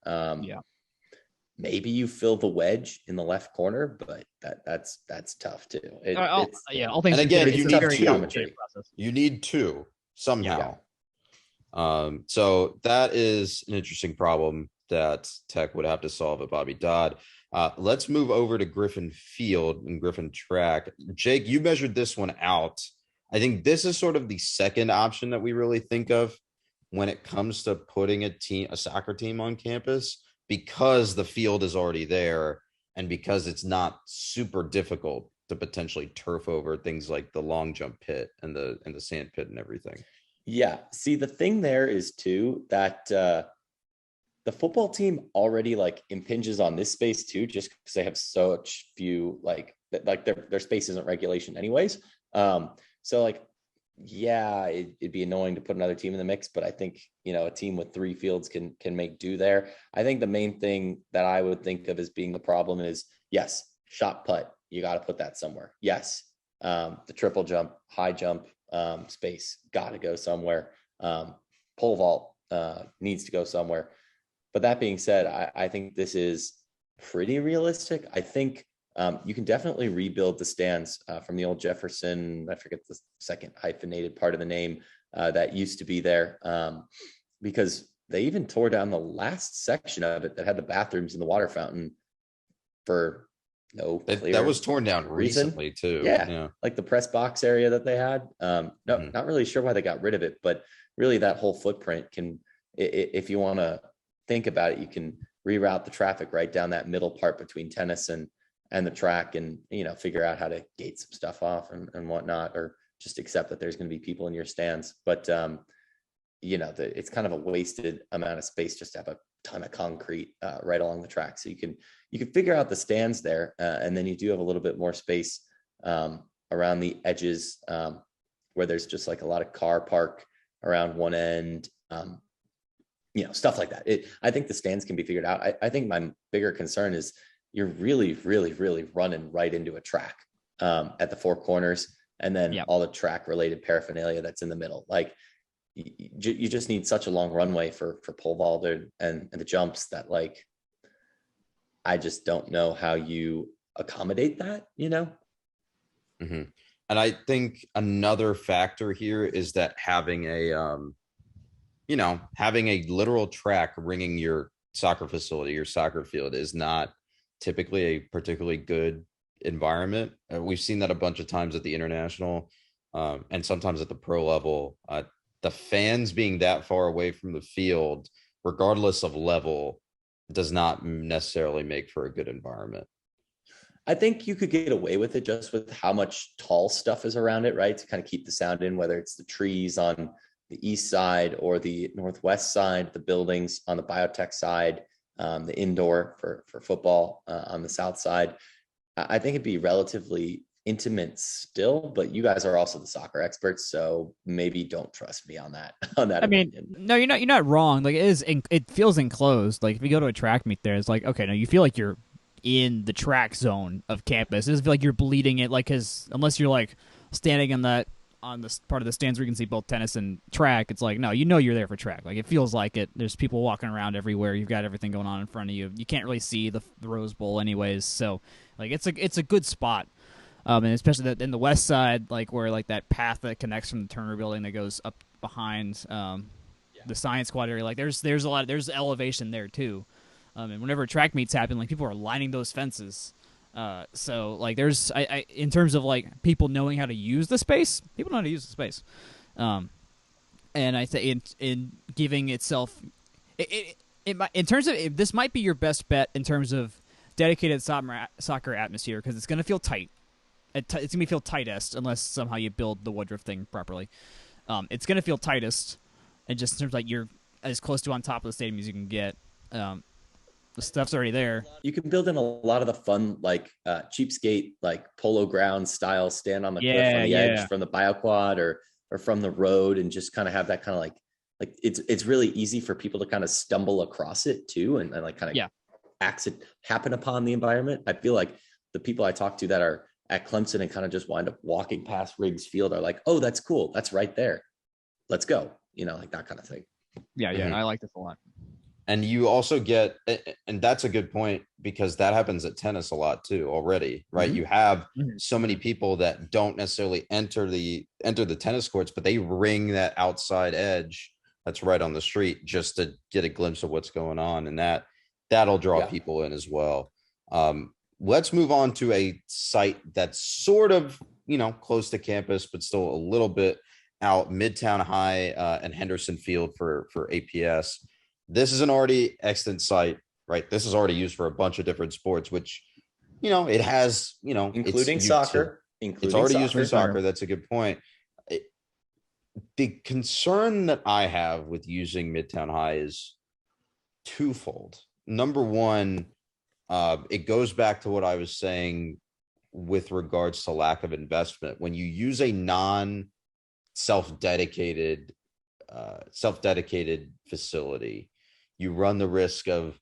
[SPEAKER 3] maybe you fill the wedge in the left corner, but that's tough too.
[SPEAKER 2] All things
[SPEAKER 1] And again,
[SPEAKER 2] considered,
[SPEAKER 1] you
[SPEAKER 2] it's a
[SPEAKER 1] need
[SPEAKER 2] very
[SPEAKER 1] two.
[SPEAKER 2] complicated process.
[SPEAKER 1] You need two somehow. So that is an interesting problem that Tech would have to solve at Bobby Dodd. Let's move over to Griffin Field and Griffin Track. Jake, you measured this one out. I think this is sort of the second option that we really think of when it comes to putting a soccer team on campus, because the field is already there and because it's not super difficult to potentially turf over things like the long jump pit and the sand pit and everything.
[SPEAKER 3] Yeah. See, the thing there is too that the football team already like impinges on this space too, just because they have such few like their space isn't regulation anyways. So like, yeah, it'd be annoying to put another team in the mix, but I think, a team with 3 fields can make do there. I think the main thing that I would think of as being the problem is, yes, shot put, you got to put that somewhere. Yes. The triple jump, high jump, space got to go somewhere. Pole vault needs to go somewhere. But that being said, I think this is pretty realistic. I think you can definitely rebuild the stands from the old Jefferson. I forget the second hyphenated part of the name that used to be there, because they even tore down the last section of it that had the bathrooms and the water fountain for no clear
[SPEAKER 1] that was torn down
[SPEAKER 3] reason.
[SPEAKER 1] Recently too.
[SPEAKER 3] Yeah, like the press box area that they had. Not really sure why they got rid of it, but really that whole footprint can, if you want to think about it, you can reroute the traffic right down that middle part between tennis and the track, and figure out how to gate some stuff off and whatnot, or just accept that there's going to be people in your stands. But it's kind of a wasted amount of space just to have a ton of concrete right along the track. So you can figure out the stands there, and then you do have a little bit more space around the edges where there's just like a lot of car park around one end, stuff like that. I think the stands can be figured out. I think my bigger concern is you're really, really, really running right into a track at the 4 corners, and then all the track related paraphernalia that's in the middle. Like you just need such a long runway for pole vault and the jumps that, like, I just don't know how you accommodate that,
[SPEAKER 1] Mm-hmm. And I think another factor here is that having a literal track ringing your soccer facility, your soccer field, is not typically a particularly good environment. We've seen that a bunch of times at the international and sometimes at the pro level. The fans being that far away from the field, regardless of level, does not necessarily make for a good environment.
[SPEAKER 3] I think you could get away with it just with how much tall stuff is around it, right? To kind of keep the sound in, whether it's the trees on the east side or the northwest side, the buildings on the biotech side, the indoor for football on the south side. I think it'd be relatively intimate still, but you guys are also the soccer experts, so maybe don't trust me on that. I
[SPEAKER 2] mean, no, you're not wrong. Like it feels enclosed. Like if you go to a track meet there, it's like, okay, no, you feel like you're in the track zone of campus. It doesn't feel like you're bleeding it, like, because unless you're like standing on this part of the stands where you can see both tennis and track, it's like, no, you're there for track. Like it feels like it. There's people walking around everywhere. You've got everything going on in front of you. You can't really see the Rose Bowl anyways. So like it's a good spot. And especially in the west side, like where like that path that connects from the Turner Building that goes up behind the Science Squad area. Like there's elevation there too. And whenever track meets happen, like people are lining those fences. So like there's in terms of like people knowing how to use the space, people know how to use the space. And I think in giving itself, in terms of this might be your best bet in terms of dedicated soccer atmosphere, because it's going to feel tight. It's going to feel tightest unless somehow you build the Woodruff thing properly. It's going to feel tightest, and just in terms of like you're as close to on top of the stadium as you can get. The stuff's already there.
[SPEAKER 3] You can build in a lot of the fun, like cheapskate, like polo ground style, stand on the cliff on the edge from the bioquad or from the road, and just kind of have that kind of like it's really easy for people to kind of stumble across it too, and like kind of happen upon the environment. I feel like the people I talk to that are at Clemson and kind of just wind up walking past Riggs Field are like, oh, that's cool, that's right there, let's go, like that kind of thing.
[SPEAKER 2] Yeah, I like this a lot.
[SPEAKER 1] And you also get, and that's a good point because that happens at tennis a lot too already, right?
[SPEAKER 3] Mhm.
[SPEAKER 1] You have
[SPEAKER 2] Mhm.
[SPEAKER 1] so many people that don't necessarily enter the tennis courts, but they ring that outside edge that's right on the street just to get a glimpse of what's going on, and that'll draw
[SPEAKER 3] Yeah.
[SPEAKER 1] people in as well. Let's move on to a site that's sort of close to campus, but still a little bit out, Midtown High and Henderson Field for APS. This is an already extant site, right? This is already used for a bunch of different sports, which, it has,
[SPEAKER 3] Including
[SPEAKER 1] it's already used for
[SPEAKER 3] soccer.
[SPEAKER 1] soccer. That's a good point. The concern that I have with using Midtown High is twofold. Number one, it goes back to what I was saying with regards to lack of investment. When you use a non self-dedicated self-dedicated facility, you run the risk of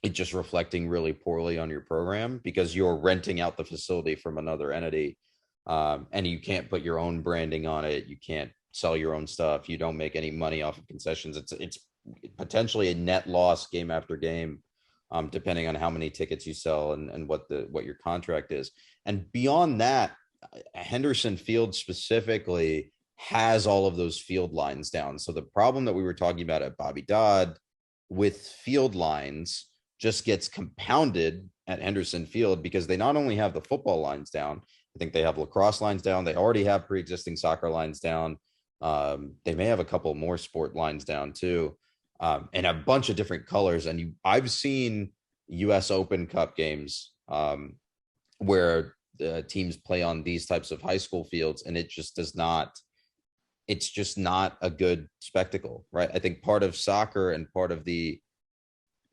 [SPEAKER 1] it just reflecting really poorly on your program because you're renting out the facility from another entity, and you can't put your own branding on it. You can't sell your own stuff. You don't make any money off of concessions. It's potentially a net loss game after game, depending on how many tickets you sell and what your contract is. And beyond that, Henderson Field specifically has all of those field lines down. So the problem that we were talking about at Bobby Dodd with field lines just gets compounded at Henderson Field because they not only have the football lines down, I think they have lacrosse lines down. They already have pre-existing soccer lines down. They may have a couple more sport lines down too, and a bunch of different colors. And I've seen U.S. Open Cup games where teams play on these types of high school fields, and it just does not. It's just not a good spectacle, right? I think part of soccer and part of the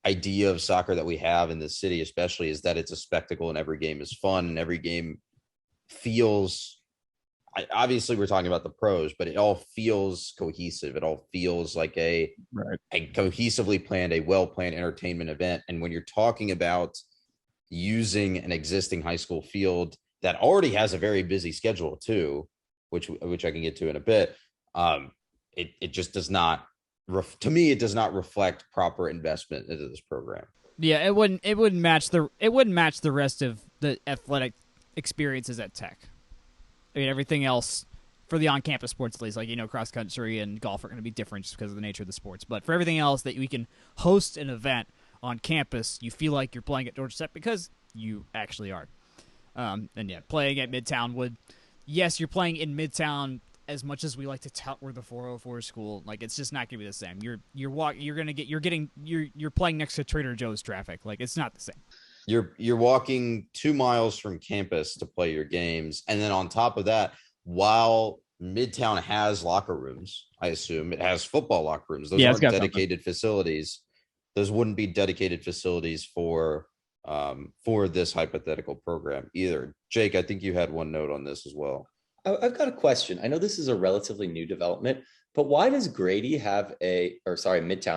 [SPEAKER 1] idea of soccer that we have in the city, especially, is that it's a spectacle and every game is fun and every game feels. Obviously, we're talking about the pros, but it all feels cohesive. It all feels like a cohesively planned, a well-planned entertainment event. And when you're talking about using an existing high school field that already has a very busy schedule too, which I can get to in a bit, it just does not. To me, it does not reflect proper investment into this program.
[SPEAKER 2] Yeah, it wouldn't match the rest of the athletic experiences at Tech. I mean, everything else for the on-campus sports, at least, like, cross country and golf are going to be different just because of the nature of the sports. But for everything else that we can host an event on campus, you feel like you're playing at Georgia Tech because you actually are. And yeah, playing at Midtown yes, you're playing in Midtown. As much as we like to tout we're the 404 school, like, it's just not gonna be the same. You're playing next to Trader Joe's traffic. Like, it's not the same.
[SPEAKER 1] You're walking 2 miles from campus to play your games, and then on top of that, while Midtown has locker rooms, I assume it has football locker rooms. Those aren't dedicated facilities. Those wouldn't be dedicated facilities for this hypothetical program either. Jake, I think you had one note on this as well.
[SPEAKER 3] I've got a question. I know this is a relatively new development, but why does Midtown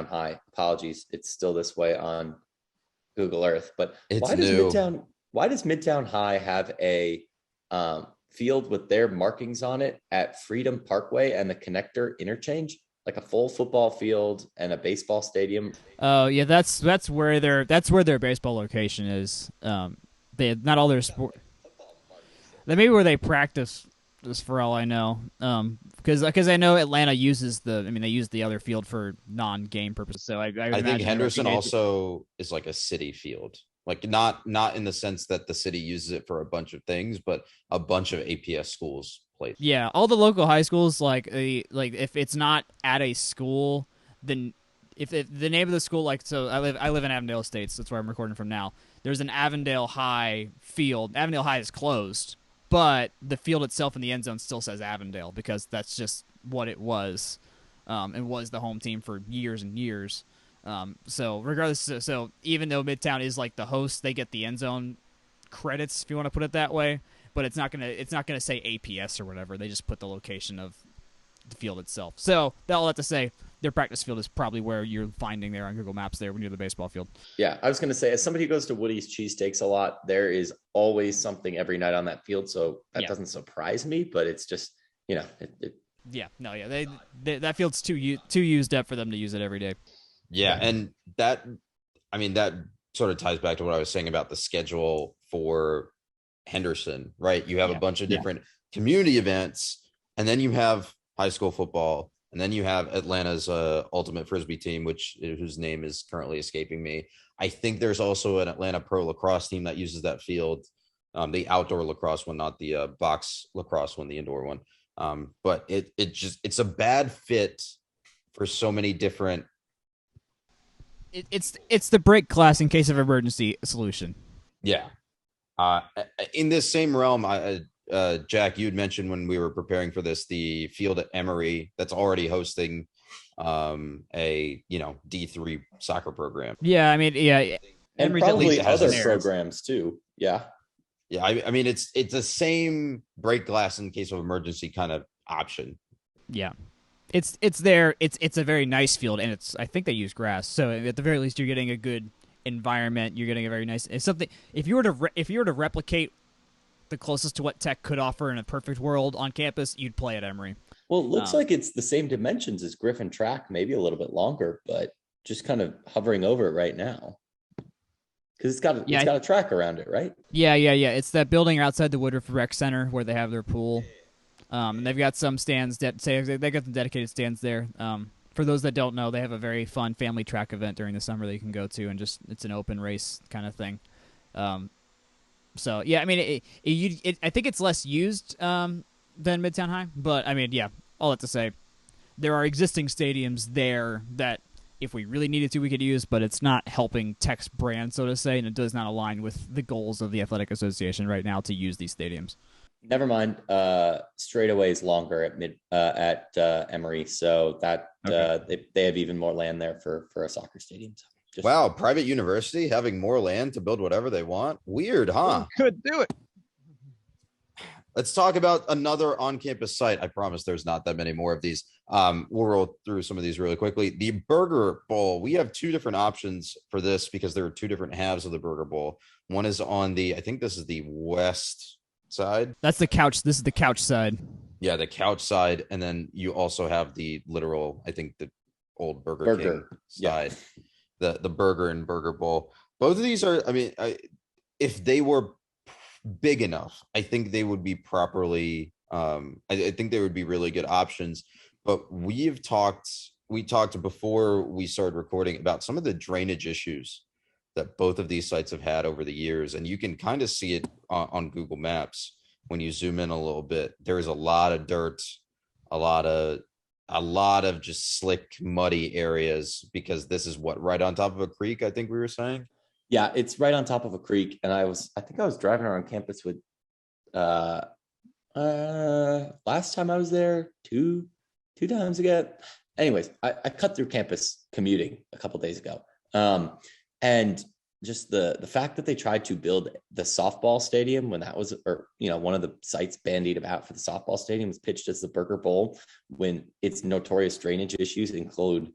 [SPEAKER 3] High, apologies, it's still this way on Google Earth, but why does Midtown High have a field with their markings on it at Freedom Parkway and the connector interchange, like a full football field and a baseball stadium?
[SPEAKER 2] Oh yeah, that's where their baseball location is. They had not all their sport. That may be where they practice. Just for all I know, because I know Atlanta uses they use the other field for non-game purposes. So I
[SPEAKER 1] think Henderson also is like a city field, like not in the sense that the city uses it for a bunch of things, but a bunch of APS schools play.
[SPEAKER 2] Yeah, all the local high schools, like if it's not at a school, then if the name of the school, like, so I live in Avondale Estates. That's where I'm recording from now. There's an Avondale High field. Avondale High is closed, but the field itself in the end zone still says Avondale because that's just what it was, and was the home team for years and years. So regardless, so even though Midtown is like the host, they get the end zone credits, if you want to put it that way. But it's not gonna say APS or whatever. They just put the location of the field itself. So all that to say, their practice field is probably where you're finding there on Google Maps there when you're the baseball field.
[SPEAKER 3] Yeah, I was going to say, as somebody who goes to Woody's Cheesesteaks a lot, there is always something every night on that field. So that doesn't surprise me, but it's just,
[SPEAKER 2] that field's too used up for them to use it every day.
[SPEAKER 1] Yeah, and that sort of ties back to what I was saying about the schedule for Henderson, right? You have a
[SPEAKER 2] Yeah.
[SPEAKER 1] bunch of different community events, and then you have high school football, and then you have Atlanta's ultimate frisbee team, whose name is currently escaping me. I think there's also an Atlanta pro lacrosse team that uses that field, the outdoor lacrosse one, not the box lacrosse one, the indoor one. But it's a bad fit for so many different.
[SPEAKER 2] It's the break glass in case of emergency solution.
[SPEAKER 1] Yeah. In this same realm, Jack, you'd mentioned when we were preparing for this, the field at Emory that's already hosting a D3 soccer program.
[SPEAKER 2] Yeah, I mean, yeah,
[SPEAKER 3] And
[SPEAKER 2] Emory's at
[SPEAKER 3] probably
[SPEAKER 2] least has
[SPEAKER 3] other
[SPEAKER 2] an
[SPEAKER 3] programs too. Yeah.
[SPEAKER 1] Yeah, I mean it's the same break glass in case of emergency kind of option.
[SPEAKER 2] Yeah, it's there. It's a very nice field, and I think they use grass, so at the very least you're getting a good environment. You're getting a very nice. It's something. If you were to replicate the closest to what Tech could offer in a perfect world on campus, you'd play at Emory.
[SPEAKER 3] Well, it looks like it's the same dimensions as Griffin Track, maybe a little bit longer, but just kind of hovering over it right now. Because it's got a track around it, right?
[SPEAKER 2] Yeah. It's that building outside the Woodruff Rec Center where they have their pool. And they've got some stands they got some dedicated stands there. For those that don't know, they have a very fun family track event during the summer that you can go to, and it's an open race kind of thing. So yeah, I mean, I think it's less used than Midtown High, but I mean, yeah, all that to say, there are existing stadiums there that if we really needed to, we could use, but it's not helping Tech's brand, so to say, and it does not align with the goals of the Athletic Association right now to use these stadiums.
[SPEAKER 3] Never mind. Straightaway is longer at Emory, so that they have even more land there for a soccer stadium. So
[SPEAKER 1] wow, private university having more land to build whatever they want. Weird, huh?
[SPEAKER 2] Could do it.
[SPEAKER 1] Let's talk about another on-campus site. I promise there's not that many more of these. We'll roll through some of these really quickly. The Burger Bowl. We have two different options for this because there are two different halves of the Burger Bowl. One is on I think this is the west side.
[SPEAKER 2] That's the couch. This is the couch side.
[SPEAKER 1] Yeah, the couch side. And then you also have the literal, I think the old Burger King side. Yeah. The Burger and Burger Bowl. Both of these are, I mean, if they were big enough, I think they would be properly I think they would be really good options. But we talked before we started recording about some of the drainage issues that both of these sites have had over the years, and you can kind of see it on Google Maps when you zoom in a little bit. There's a lot of dirt, a lot of just slick, muddy areas, because this is right on top of a creek, I think we were saying.
[SPEAKER 3] Yeah, it's right on top of a creek. And I think I was driving around campus with last time I was there two times ago. Anyways, I cut through campus commuting a couple days ago. And just the fact that they tried to build the softball stadium when that was, one of the sites bandied about for the softball stadium was pitched as the Burger Bowl, when its notorious drainage issues include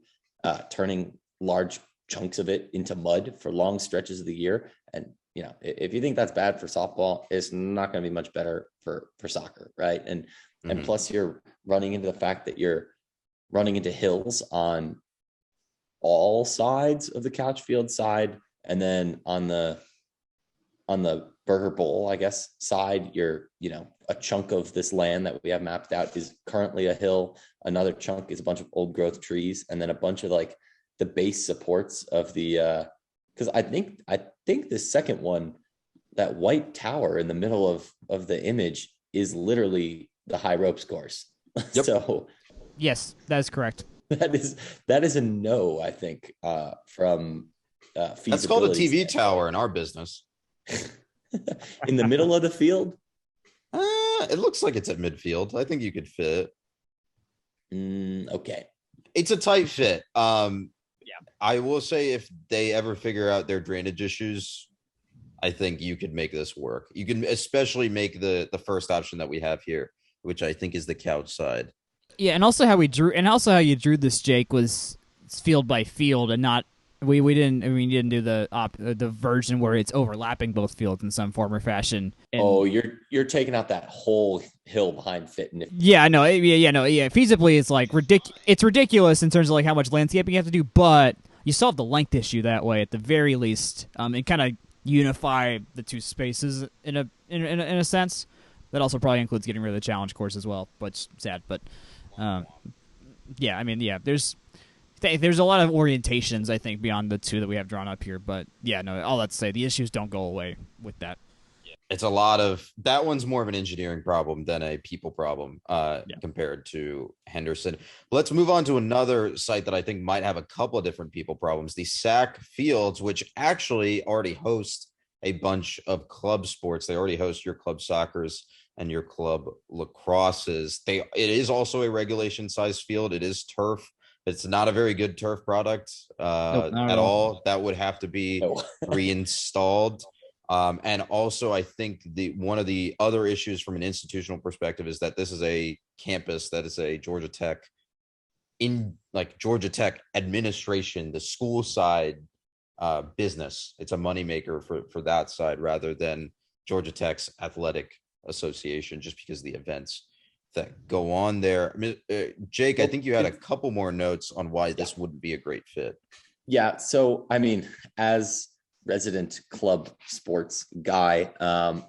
[SPEAKER 3] turning large chunks of it into mud for long stretches of the year. And, if you think that's bad for softball, it's not going to be much better for soccer. Right. And plus you're running into the fact that you're running into hills on all sides of the couch field side. And then on the Burger Bowl, I guess, side, you're, a chunk of this land that we have mapped out is currently a hill. Another chunk is a bunch of old growth trees. And then a bunch of the base supports of the, because I think the second one, that white tower in the middle of the image is literally the high ropes course. Yep. So
[SPEAKER 2] yes, that is correct.
[SPEAKER 3] That is a no, I think, from feasibility.
[SPEAKER 1] That's called a TV tower in our business.
[SPEAKER 3] In the middle of the field?
[SPEAKER 1] It looks like it's at midfield. I think you could fit.
[SPEAKER 3] Okay.
[SPEAKER 1] It's a tight fit.
[SPEAKER 2] Yeah.
[SPEAKER 1] I will say if they ever figure out their drainage issues, I think you could make this work. You can especially make the first option that we have here, which I think is the couch side.
[SPEAKER 2] Yeah, and also how you drew this, Jake, was field by field, and not we didn't do the version where it's overlapping both fields in some form or fashion. And
[SPEAKER 3] you're taking out that whole hill behind Fitton.
[SPEAKER 2] Yeah, I know. Yeah. Feasibly, it's like it's ridiculous in terms of how much landscaping you have to do, but you solve the length issue that way at the very least, and kind of unify the two spaces in a sense. That also probably includes getting rid of the challenge course as well, but it's sad. But yeah, I mean, yeah, there's a lot of orientations, I think, beyond the two that we have drawn up here. But yeah, no, all that to say, the issues don't go away with that.
[SPEAKER 1] It's a lot of that one's more of an engineering problem than a people problem compared to Henderson. Let's move on to another site that I think might have a couple of different people problems. The SAC Fields, which actually already host a bunch of club sports. They already host your club soccers and your club lacrosses. It is also a regulation size field. It is turf. It's not a very good turf product at all. That would have to be reinstalled. And also, I think one of the other issues from an institutional perspective is that this is a campus that is a Georgia Tech administration, the school side business. It's a moneymaker for that side rather than Georgia Tech's athletic association, just because of the events that go on there. Jake, I think you had a couple more notes on why this wouldn't be a great fit.
[SPEAKER 3] Yeah. So, I mean, as resident club sports guy,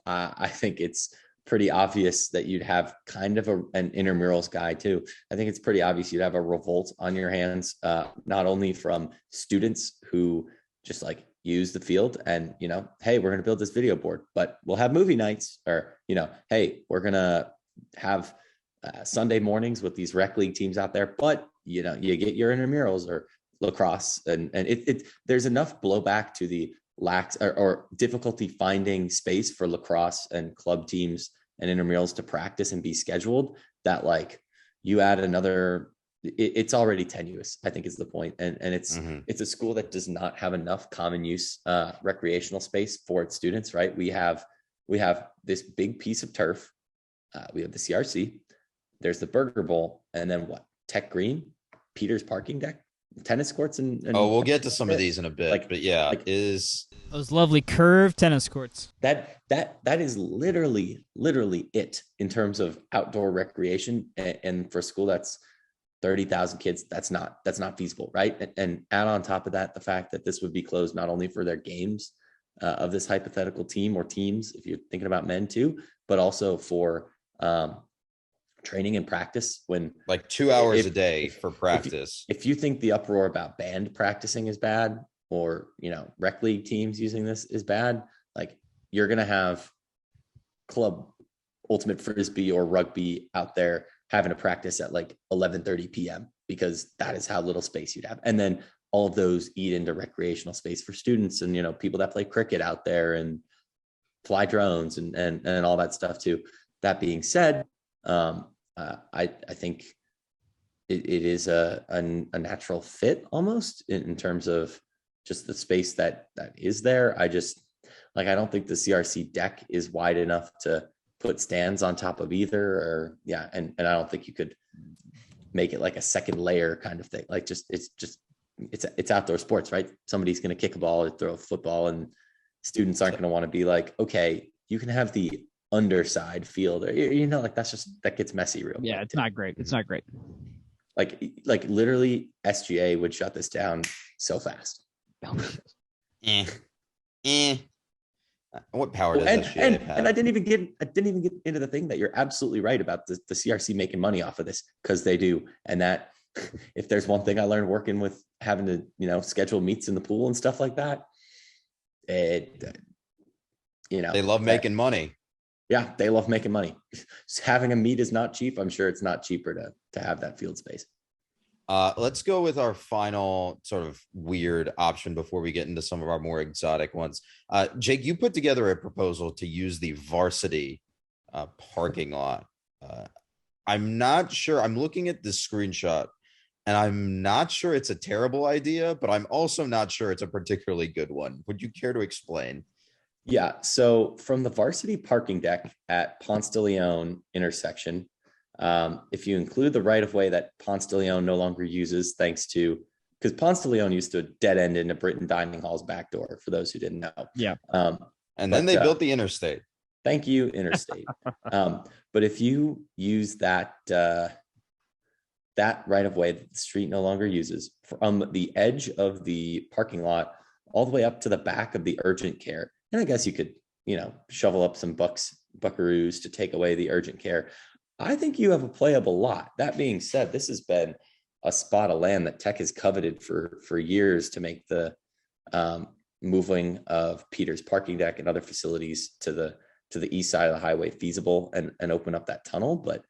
[SPEAKER 3] I think it's pretty obvious that you'd have kind of an intramurals guy too. I think it's pretty obvious you'd have a revolt on your hands, not only from students who just like use the field and, hey, we're going to build this video board, but we'll have movie nights, or, hey, we're going to have Sunday mornings with these rec league teams out there, but, you get your intramurals or lacrosse, and there's enough blowback to the lack or difficulty finding space for lacrosse and club teams and intramurals to practice and be scheduled that, like, you add another, it's already tenuous, I think is the point. And it's a school that does not have enough common use recreational space for its students, right? We have this big piece of turf. We have the CRC, there's the Burger Bowl, and then what? Tech Green, Peters parking deck, tennis courts, and
[SPEAKER 1] we'll get to some of these in a bit, but yeah, is
[SPEAKER 2] those lovely curved tennis courts.
[SPEAKER 3] That is literally it in terms of outdoor recreation, and for a school that's 30,000 kids, that's not feasible, right? And add on top of that the fact that this would be closed not only for their games of this hypothetical team or teams, if you're thinking about men too, but also for training and practice, when
[SPEAKER 1] like 2 hours a day for practice.
[SPEAKER 3] If you think the uproar about band practicing is bad, or rec league teams using this is bad, like, you're gonna have club ultimate frisbee or rugby out there having to practice at like 11:30 p.m. because that is how little space you'd have. And then all of those eat into recreational space for students and people that play cricket out there and fly drones and all that stuff too. That being said, I think it is a natural fit almost in terms of just the space that is there. I don't think the CRC deck is wide enough to put stands on top of either, or and I don't think you could make it like a second layer kind of thing. Like, it's outdoor sports, right? Somebody's going to kick a ball or throw a football, and students aren't going to want to be like, okay, you can have the underside field, or that gets messy real quick.
[SPEAKER 2] It's not great. It's not great.
[SPEAKER 3] Like literally SGA would shut this down so fast.
[SPEAKER 1] What power does SGA have?
[SPEAKER 3] And I didn't even get into the thing that you're absolutely right about the CRC making money off of this, because they do. And that, if there's one thing I learned working with having to schedule meets in the pool and stuff like that, they
[SPEAKER 1] love making money.
[SPEAKER 3] Yeah, they love making money. Having a meet is not cheap. I'm sure it's not cheaper to have that field space.
[SPEAKER 1] Let's go with our final sort of weird option before we get into some of our more exotic ones. Jake, you put together a proposal to use the varsity parking lot. I'm not sure. I'm looking at this screenshot, and I'm not sure it's a terrible idea, but I'm also not sure it's a particularly good one. Would you care to explain?
[SPEAKER 3] Yeah. So from the varsity parking deck at Ponce de Leon intersection, if you include the right of way that Ponce de Leon no longer uses, because Ponce de Leon used to dead end into Britain Dining Hall's back door, for those who didn't know.
[SPEAKER 2] Yeah.
[SPEAKER 1] And then they built the interstate.
[SPEAKER 3] Thank you, interstate. But if you use that that right of way that the street no longer uses from the edge of the parking lot all the way up to the back of the urgent care. And I guess you could, shovel up some buckaroos to take away the urgent care. I think you have a playable lot. That being said, this has been a spot of land that Tech has coveted for years to make the moving of Peter's parking deck and other facilities to the east side of the highway feasible and open up that tunnel. But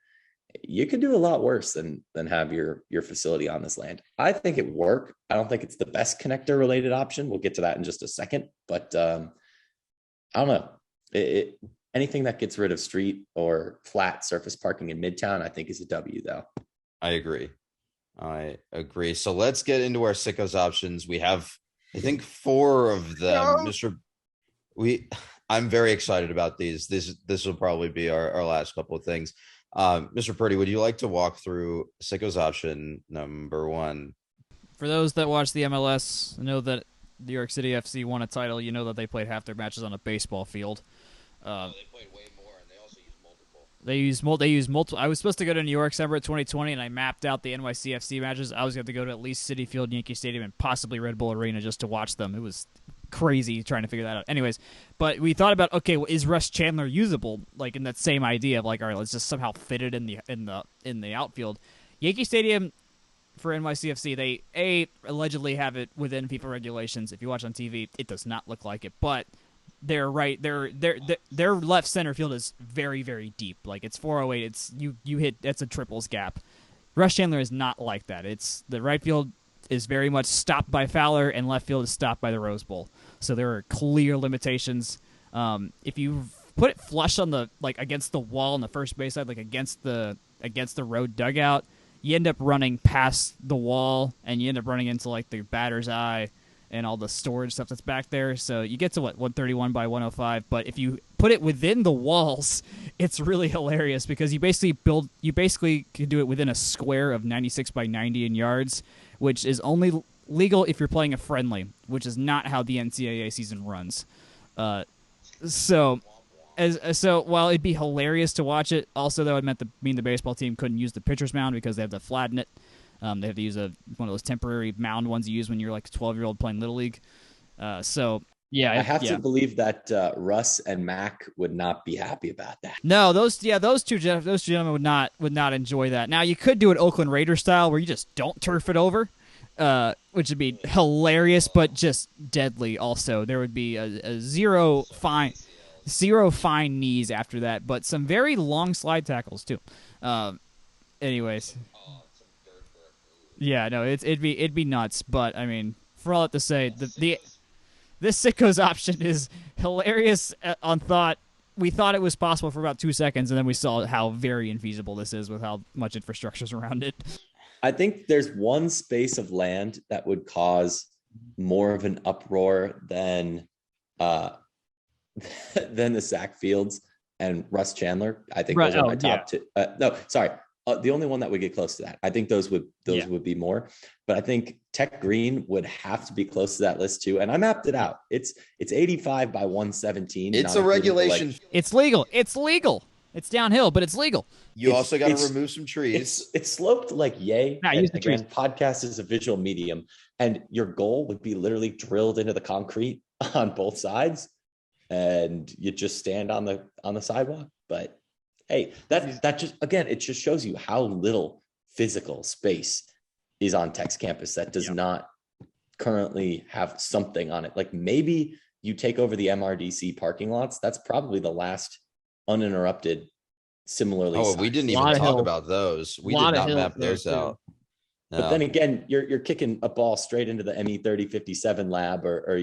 [SPEAKER 3] you could do a lot worse than have your facility on this land. I think it would work. I don't think it's the best connector related option. We'll get to that in just a second, but I don't know. Anything that gets rid of street or flat surface parking in Midtown, I think is a W though.
[SPEAKER 1] I agree. So let's get into our sickos options. We have, I think, 4 of them. I'm very excited about these. This will probably be our last couple of things. Mr. Purdy, would you like to walk through sickos option number 1?
[SPEAKER 2] For those that watch the MLS, know that New York City FC won a title. You know that they played half their matches on a baseball field.
[SPEAKER 1] They played way more, and they also used multiple.
[SPEAKER 2] They use multiple. I was supposed to go to New York December 2020, and I mapped out the NYCFC matches. I was going to go to at least Citi Field, Yankee Stadium, and possibly Red Bull Arena just to watch them. It was crazy trying to figure that out. Anyways, but we thought about, okay, well, is Russ Chandler usable? Like in that same idea of like, all right, let's just somehow fit it in the outfield. Yankee Stadium for NYCFC, they allegedly have it within FIFA regulations. If you watch on TV, it does not look like it, but their left center field is very, very deep. Like it's 408. It's you hit, that's a triples gap. Russ Chandler is not like that. It's the right field is very much stopped by Fowler, and left field is stopped by the Rose Bowl. So there are clear limitations. If you put it flush on the against the wall on the first base side, like against the road dugout, you end up running past the wall, and you end up running into like the batter's eye and all the storage stuff that's back there. So you get to 131 by 105. But if you put it within the walls, it's really hilarious because you basically can do it within a square of 96 by 90 in yards, which is only legal if you're playing a friendly, which is not how the NCAA season runs. So while it'd be hilarious to watch it, also though it mean the baseball team couldn't use the pitcher's mound because they have to flatten it. They have to use one of those temporary mound ones you use when you're like a 12-year-old playing Little League. Yeah,
[SPEAKER 3] I have to believe that Russ and Mac would not be happy about that.
[SPEAKER 2] No, those two gentlemen would not enjoy that. Now you could do it Oakland Raiders style where you just don't turf it over, which would be hilarious but just deadly. Also, there would be a zero fine knees after that, but some very long slide tackles too. Anyways. Yeah, no, it'd be nuts, but I mean, for all that to say, this sickos option is hilarious on thought. We thought it was possible for about 2 seconds, and then we saw how very infeasible this is with how much infrastructure's around it.
[SPEAKER 3] I think there's one space of land that would cause more of an uproar than the Sack Fields and Russ Chandler. I think those are my top two. No, sorry. The only one that would get close to that. I think those would be more, but I think Tech Green would have to be close to that list too. And I mapped it out. It's 85 by 117.
[SPEAKER 1] It's a regulation.
[SPEAKER 2] It's legal. It's downhill, but it's legal.
[SPEAKER 1] You also got to remove some trees.
[SPEAKER 3] It's sloped like yay.
[SPEAKER 2] Nah, use the trees.
[SPEAKER 3] Podcast is a visual medium, and your goal would be literally drilled into the concrete on both sides, and you just stand on the sidewalk. But hey, that just, again, it just shows you how little physical space is on Tech's campus that does not currently have something on it. Like maybe you take over the MRDC parking lots. That's probably the last uninterrupted, similarly.
[SPEAKER 1] Oh, we didn't even talk about those. We did not map those out. No.
[SPEAKER 3] But then again, you're kicking a ball straight into the ME 3057 lab, or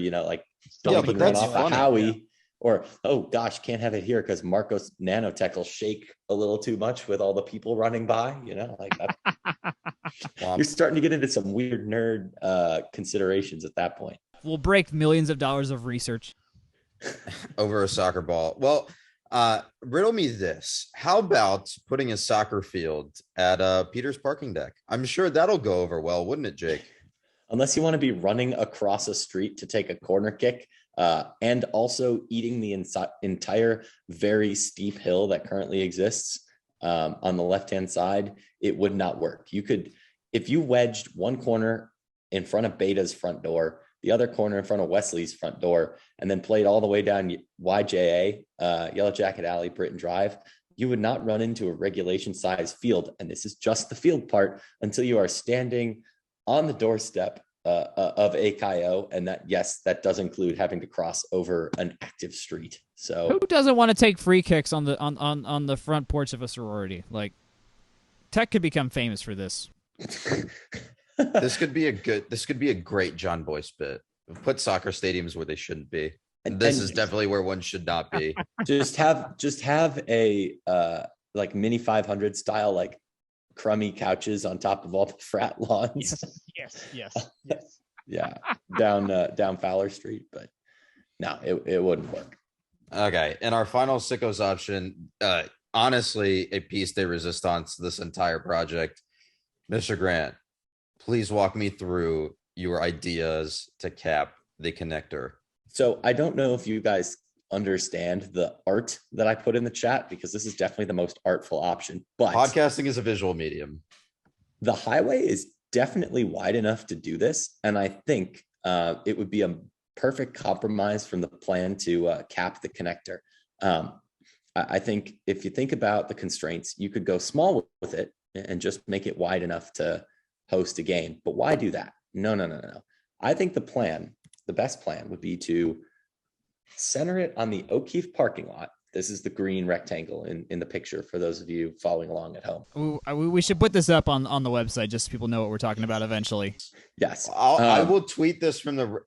[SPEAKER 3] dunking right off a Howie. Yeah. Or, oh gosh, can't have it here because Marcos Nanotech will shake a little too much with all the people running by, like that. You're starting to get into some weird nerd considerations at that point.
[SPEAKER 2] We'll break millions of dollars of research
[SPEAKER 1] over a soccer ball. Well, riddle me this. How about putting a soccer field at Peter's parking deck? I'm sure that'll go over well, wouldn't it, Jake?
[SPEAKER 3] Unless you want to be running across a street to take a corner kick. And also eating the entire very steep hill that currently exists on the left-hand side, it would not work. You could, if you wedged one corner in front of Beta's front door, the other corner in front of Wesley's front door, and then played all the way down YJA, Yellow Jacket Alley, Britton Drive, you would not run into a regulation size field. And this is just the field part until you are standing on the doorstep of AKO. And that, yes, that does include having to cross over an active street. So
[SPEAKER 2] who doesn't want to take free kicks on the front porch of a sorority? Like, Tech could become famous for this.
[SPEAKER 1] This could be a great John Boyce bit. Put soccer stadiums where they shouldn't be. And this is definitely where one should not be.
[SPEAKER 3] Just have a like mini 500 style, like crummy couches on top of all the frat lawns.
[SPEAKER 2] Yes.
[SPEAKER 3] Yeah, down Fowler Street, but no, it wouldn't work.
[SPEAKER 1] Okay, and our final sickos option, honestly, a piece de resistance to this entire project. Mr. Grant, please walk me through your ideas to cap the connector.
[SPEAKER 3] So I don't know if you guys understand the art that I put in the chat, because this is definitely the most artful option. But
[SPEAKER 1] podcasting is a visual medium.
[SPEAKER 3] The highway is definitely wide enough to do this. And I think it would be a perfect compromise from the plan to cap the connector. I think if you think about the constraints, you could go small with it and just make it wide enough to host a game. But why do that? No. I think the best plan would be to center it on the O'Keefe parking lot. This is the green rectangle in the picture for those of you following along at home.
[SPEAKER 2] We should put this up on the website just so people know what we're talking about eventually.
[SPEAKER 3] Yes.
[SPEAKER 1] I will tweet this from the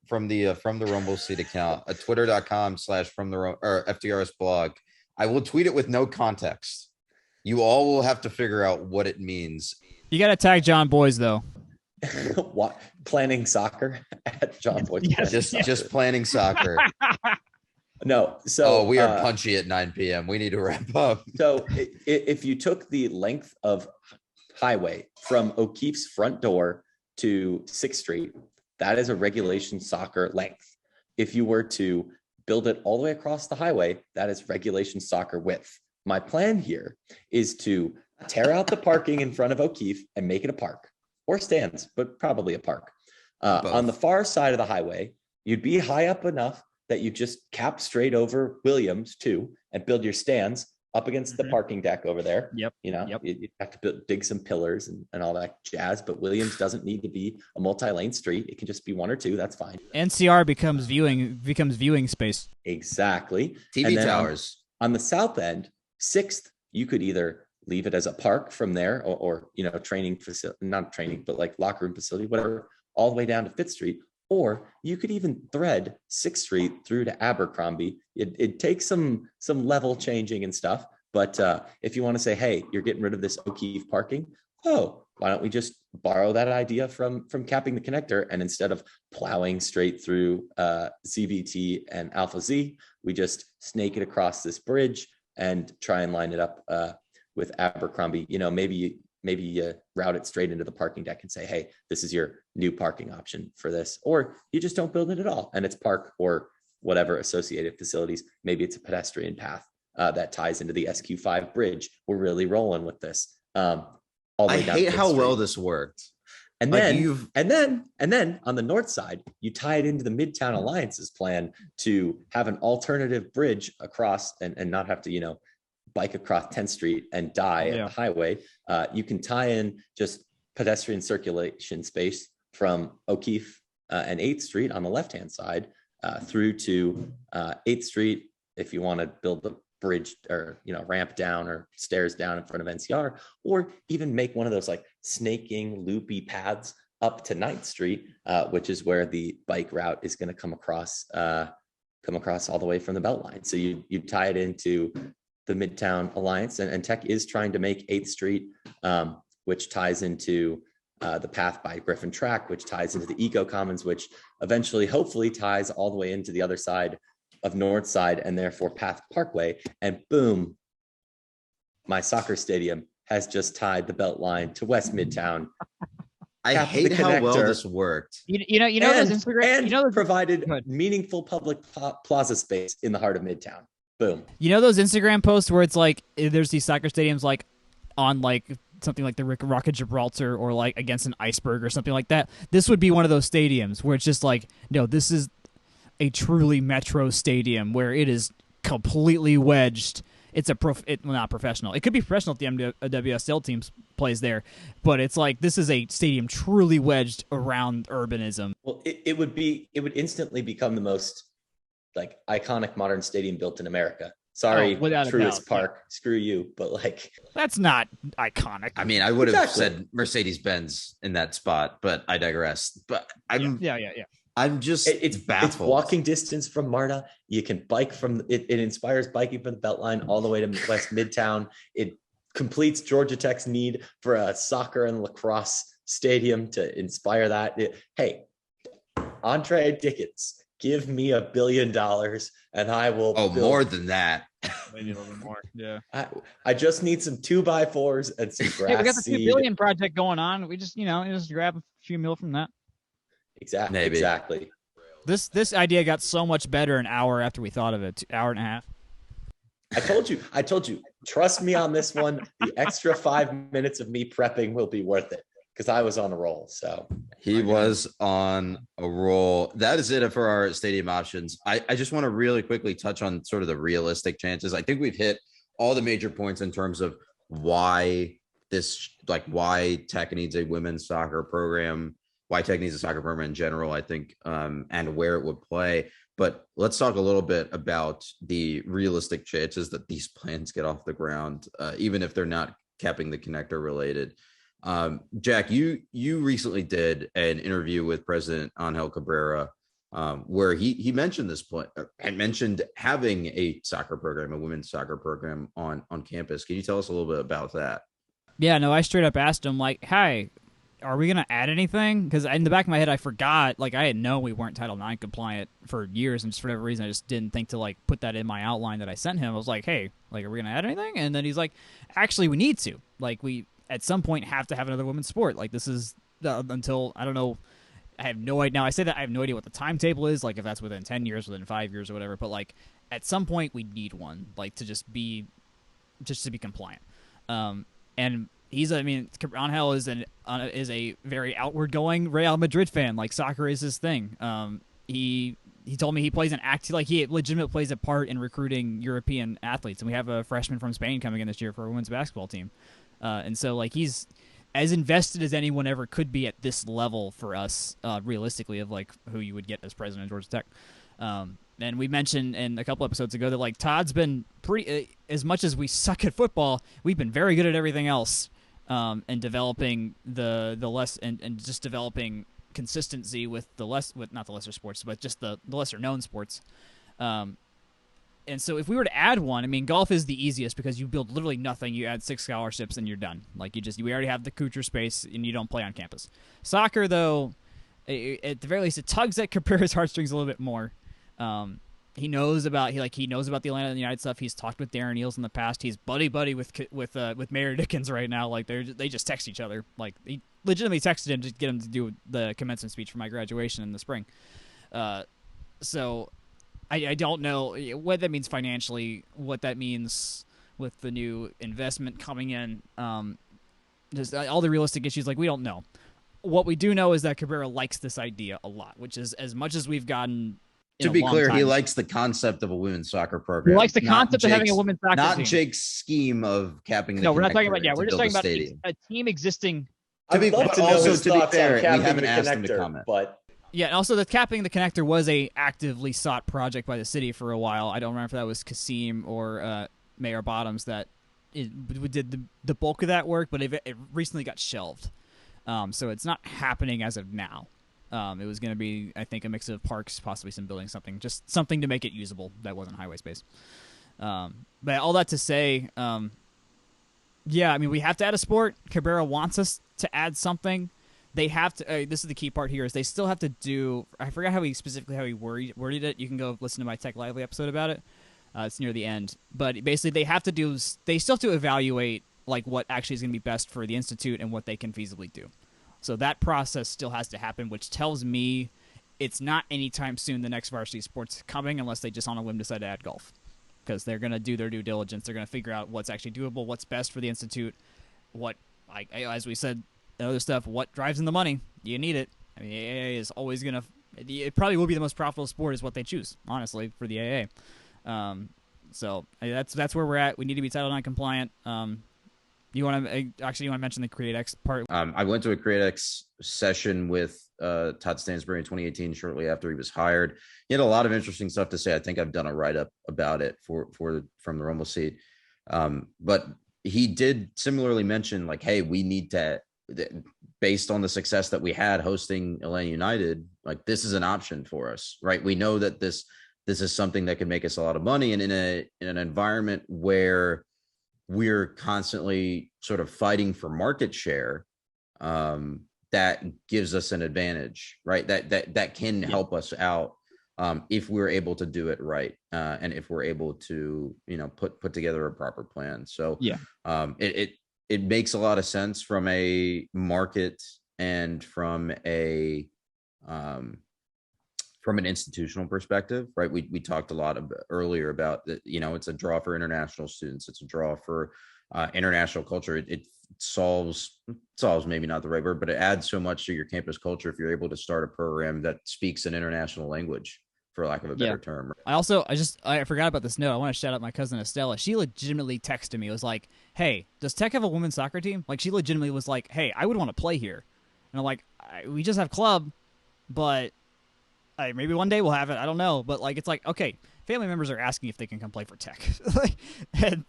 [SPEAKER 1] Rumble Seat account at twitter.com/FTRS blog. I will tweet it with no context. You all will have to figure out what it means.
[SPEAKER 2] You got to tag John Boys though.
[SPEAKER 3] What, planning soccer at John Boyce?
[SPEAKER 1] Just planning soccer.
[SPEAKER 3] No, so
[SPEAKER 1] we are punchy at 9 p.m. We need to wrap up.
[SPEAKER 3] So if you took the length of highway from O'Keefe's front door to 6th Street, that is a regulation soccer length. If you were to build it all the way across the highway, that is regulation soccer width. My plan here is to tear out the parking in front of O'Keefe and make it a park, or stands, but probably a park. On the far side of the highway, you'd be high up enough that you just cap straight over Williams too, and build your stands up against the parking deck over there.
[SPEAKER 2] Yep.
[SPEAKER 3] You have to dig some pillars and all that jazz, but Williams doesn't need to be a multi-lane street. It can just be one or two. That's fine.
[SPEAKER 2] NCR becomes viewing space.
[SPEAKER 3] Exactly.
[SPEAKER 1] TV towers.
[SPEAKER 3] On the south end, 6th, you could either leave it as a park from there or training facility, not training, but like locker room facility, whatever, all the way down to 5th Street. Or you could even thread 6th Street through to Abercrombie. It takes some level changing and stuff. But if you want to say, hey, you're getting rid of this O'Keefe parking, why don't we just borrow that idea from capping the connector, and instead of plowing straight through ZVT and Alpha Z, we just snake it across this bridge and try and line it up with Abercrombie. Maybe you route it straight into the parking deck and say, hey, this is your new parking option for this. Or you just don't build it at all, and it's park or whatever associated facilities. Maybe it's a pedestrian path that ties into the SQ5 bridge. We're really rolling with this. I hate
[SPEAKER 1] how well this worked.
[SPEAKER 3] And then on the north side, you tie it into the Midtown Alliance's plan to have an alternative bridge across and not have to, bike across 10th Street and die at the highway. You can tie in just pedestrian circulation space from O'Keefe and 8th Street on the left-hand side through to 8th Street if you want to build the bridge or ramp down or stairs down in front of NCR, or even make one of those like snaking loopy paths up to 9th Street, which is where the bike route is going to come across all the way from the Beltline. So you tie it into the Midtown Alliance, and Tech is trying to make 8th Street, which ties into the path by Griffin Track, which ties into the Eco Commons, which eventually, hopefully, ties all the way into the other side of North Side and therefore Path Parkway. And boom, my soccer stadium has just tied the Beltline to West Midtown.
[SPEAKER 1] I hate how well this worked.
[SPEAKER 2] Those Instagram
[SPEAKER 3] and provided meaningful public plaza space in the heart of Midtown. Boom.
[SPEAKER 2] Those Instagram posts where it's like there's these soccer stadiums like on like something like the Rock of Gibraltar or like against an iceberg or something like that. This would be one of those stadiums where it's just like, no, this is a truly metro stadium where it is completely wedged. It's not professional. It could be professional if the WSL team plays there, but it's like this is a stadium truly wedged around urbanism.
[SPEAKER 3] Well, it would instantly become the most like iconic modern stadium built in America. Sorry, Truist Park. Yeah. Screw you, but like
[SPEAKER 2] that's not iconic.
[SPEAKER 1] I mean, I would have said Mercedes-Benz in that spot, but I digress. But I'm just
[SPEAKER 3] it's
[SPEAKER 1] baffled.
[SPEAKER 3] It's walking distance from MARTA. You can bike from it. It inspires biking from the Beltline all the way to West Midtown. It completes Georgia Tech's need for a soccer and lacrosse stadium to inspire that. Hey, Andre Dickens, give me $1 billion and I will.
[SPEAKER 1] Oh, more than that.
[SPEAKER 2] Maybe a little bit more. Yeah.
[SPEAKER 3] I just need some 2x4s and some grass.
[SPEAKER 2] Hey, we got the
[SPEAKER 3] seed.
[SPEAKER 2] $2 billion project going on. We just grab a few mil from that.
[SPEAKER 3] Exactly.
[SPEAKER 1] Maybe.
[SPEAKER 3] Exactly.
[SPEAKER 2] This idea got so much better an hour after we thought of it. Hour and a half.
[SPEAKER 3] I told you. Trust me on this one. The extra 5 minutes of me prepping will be worth it because I was on a roll. So
[SPEAKER 1] he was on a roll. That is it for our stadium options. I just want to really quickly touch on sort of the realistic chances. I think we've hit all the major points in terms of why Tech needs a women's soccer program. Why Tech needs a soccer program in general, I think, and where it would play. But let's talk a little bit about the realistic chances that these plans get off the ground, even if they're not capping the connector related. Jack, you recently did an interview with President Angel Cabrera, where he mentioned this point and mentioned having a soccer program, a women's soccer program on campus. Can you tell us a little bit about that?
[SPEAKER 2] Yeah, no, I straight up asked him, like, hey, are we going to add anything? Because in the back of my head, I forgot. Like, I had known we weren't Title IX compliant for years, and just for whatever reason, I just didn't think to, like, put that in my outline that I sent him. I was like, hey, like, are we going to add anything? And then he's like, actually, we need to. Like, we, at some point, have to have another women's sport. Like, this is until, I don't know, I have no idea. Now, I say that I have no idea what the timetable is, like, if that's within 10 years, within 5 years, or whatever. But, like, at some point, we need one, like, to just be compliant. And Angel is a very outward-going Real Madrid fan. Like, soccer is his thing. He told me he plays he legitimately plays a part in recruiting European athletes. And we have a freshman from Spain coming in this year for a women's basketball team. And so, like, he's as invested as anyone ever could be at this level for us, realistically, of, like, who you would get as president of Georgia Tech. And we mentioned in a couple episodes ago that, like, Todd's been pretty, as much as we suck at football, we've been very good at everything else. And developing and just developing consistency with not the lesser sports, but just the lesser known sports. And so if we were to add one, I mean, golf is the easiest because you build literally nothing. You add 6 scholarships and you're done. Like, we already have the Kuchar space and you don't play on campus. Soccer, though, at the very least, it tugs at Cabrera's heartstrings a little bit more. He knows about the Atlanta United stuff. He's talked with Darren Eales in the past. He's buddy with Mayor Dickens right now. Like, they just text each other. Like, he legitimately texted him to get him to do the commencement speech for my graduation in the spring. So I don't know what that means financially. What that means with the new investment coming in. Just all the realistic issues. Like, we don't know. What we do know is that Cabrera likes this idea a lot, which is as much as we've gotten.
[SPEAKER 1] To be clear, he likes the concept of a women's soccer program.
[SPEAKER 2] He likes the concept of having a women's soccer team.
[SPEAKER 1] Not Jake's scheme of capping the.
[SPEAKER 2] No, we're not talking about. Yeah, we're just talking about a team existing. To be
[SPEAKER 1] fair, we haven't asked him to comment.
[SPEAKER 2] But yeah, and also the capping the connector was a actively sought project by the city for a while. I don't remember if that was Kasim or Mayor Bottoms that did the bulk of that work, but it recently got shelved. So it's not happening as of now. It was going to be, I think, a mix of parks, possibly some buildings, just something to make it usable that wasn't highway space. But all that to say, yeah, I mean, we have to add a sport. Cabrera wants us to add something. They have to. This is the key part here: is they still have to do. I forgot how he worded it. You can go listen to my Tech Lively episode about it. It's near the end, but basically they have to do. They still have to evaluate like what actually is going to be best for the institute and what they can feasibly do. So that process still has to happen, which tells me it's not anytime soon the next varsity sport's coming unless they just on a whim decide to add golf. Because they're going to do their due diligence. They're going to figure out what's actually doable, what's best for the institute, what, like as we said, the other stuff, what drives in the money? You need it. I mean, AA is always gonna. It probably will be the most profitable sport, is what they choose, honestly, for the AA. So that's where we're at. We need to be Title IX compliant. You want to mention the CreateX part?
[SPEAKER 1] I went to a CreateX session with Todd Stansbury in 2018, shortly after he was hired. He had a lot of interesting stuff to say. I think I've done a write-up about it from the Rumble seat. But he did similarly mention, like, hey, we need to, based on the success that we had hosting Atlanta United, like, this is an option for us, right? We know that this is something that can make us a lot of money, and in an environment where we're constantly sort of fighting for market share, that gives us an advantage, right? That can help us out if we're able to do it right, and if we're able to, put together a proper plan. So it makes a lot of sense from a market and from an institutional perspective, right? We talked a lot earlier about that. It's a draw for international students. It's a draw for international culture. It solves maybe not the right word, but it adds so much to your campus culture if you're able to start a program that speaks an international language, for lack of a better term.
[SPEAKER 2] I forgot about this note. I want to shout out my cousin Estella. She legitimately texted me. It was like, hey, does Tech have a women's soccer team? Like, she legitimately was like, hey, I would want to play here. And I'm like, we just have club, but maybe one day we'll have it. I don't know. But like, it's like, okay, family members are asking if they can come play for Tech. and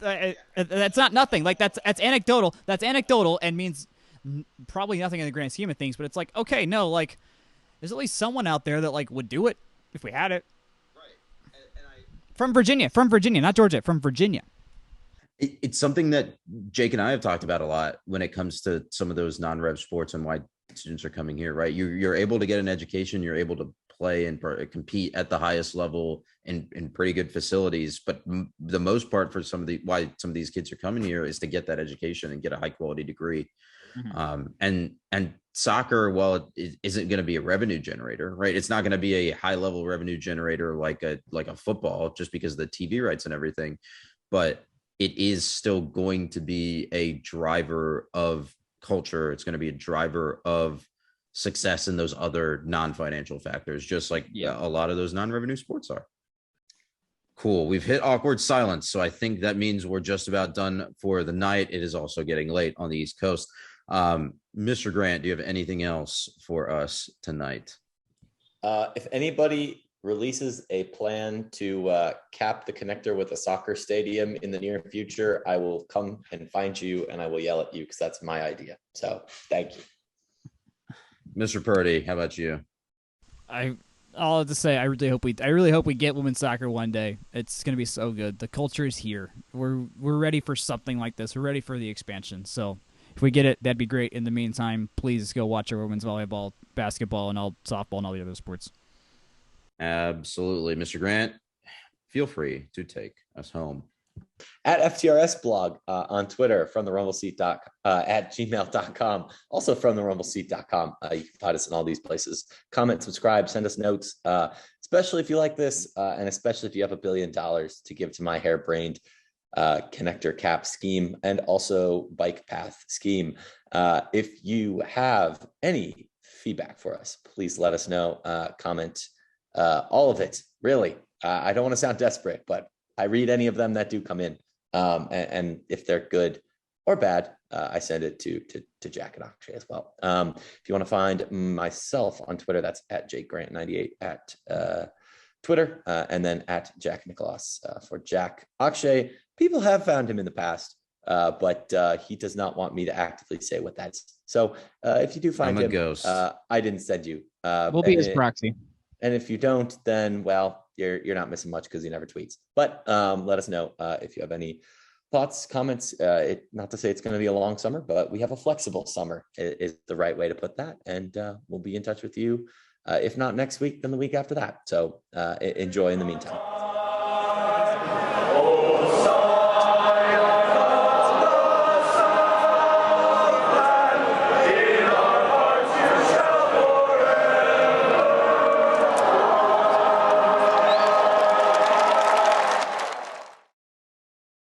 [SPEAKER 2] that's not nothing. Like, that's anecdotal. That's anecdotal and means probably nothing in the grand scheme of things. But it's like, okay, no, like, there's at least someone out there that like would do it if we had it. Right. From Virginia, not Georgia, from Virginia.
[SPEAKER 1] It's something that Jake and I have talked about a lot when it comes to some of those non-rev sports and why students are coming here, right? You're able to get an education, you're able to play and compete at the highest level in pretty good facilities. But the most part for why some of these kids are coming here is to get that education and get a high quality degree. Mm-hmm. And soccer, while it isn't going to be a revenue generator, right? It's not going to be a high level revenue generator like a football, just because of the TV rights and everything. But it is still going to be a driver of culture. It's going to be a driver of success in those other non-financial factors, just like a lot of those non-revenue sports are. Cool. We've hit awkward silence. So I think that means we're just about done for the night. It is also getting late on the East Coast. Mr. Grant, do you have anything else for us tonight?
[SPEAKER 3] If anybody releases a plan to cap the connector with a soccer stadium in the near future, I will come and find you and I will yell at you, because that's my idea. So thank you.
[SPEAKER 1] Mr. Purdy, how about you?
[SPEAKER 2] I'll have to say, I really hope we get women's soccer one day. It's going to be so good. The culture is here. We're ready for something like this. We're ready for the expansion. So if we get it, that'd be great. In the meantime, please go watch our women's volleyball, basketball, and softball and all the other sports.
[SPEAKER 1] Absolutely. Mr. Grant, feel free to take us home.
[SPEAKER 3] At FTRS blog on Twitter, from the rumbleseat at gmail.com, also from the rumbleseat.com. You can find us in all these places. Comment, subscribe, send us notes, especially if you like this, and especially if you have $1 billion to give to my harebrained connector cap scheme and also bike path scheme. If you have any feedback for us, please let us know. Comment, all of it, really. I don't want to sound desperate, but I read any of them that do come in, and if they're good or bad, I send it to Jack and Akshay as well. If you want to find myself on Twitter, that's at JakeGrant98 at Twitter, and then at Jack Nicholas for Jack. Akshay, people have found him in the past, but he does not want me to actively say what that's. So if you do find him,
[SPEAKER 1] ghost.
[SPEAKER 3] I didn't send you.
[SPEAKER 2] We'll be his proxy.
[SPEAKER 3] And if you don't, then, well, you're not missing much because he never tweets. But let us know if you have any thoughts, comments. Not to say it's going to be a long summer, but we have a flexible summer is the right way to put that. And we'll be in touch with you, if not next week, then the week after that. So enjoy in the meantime.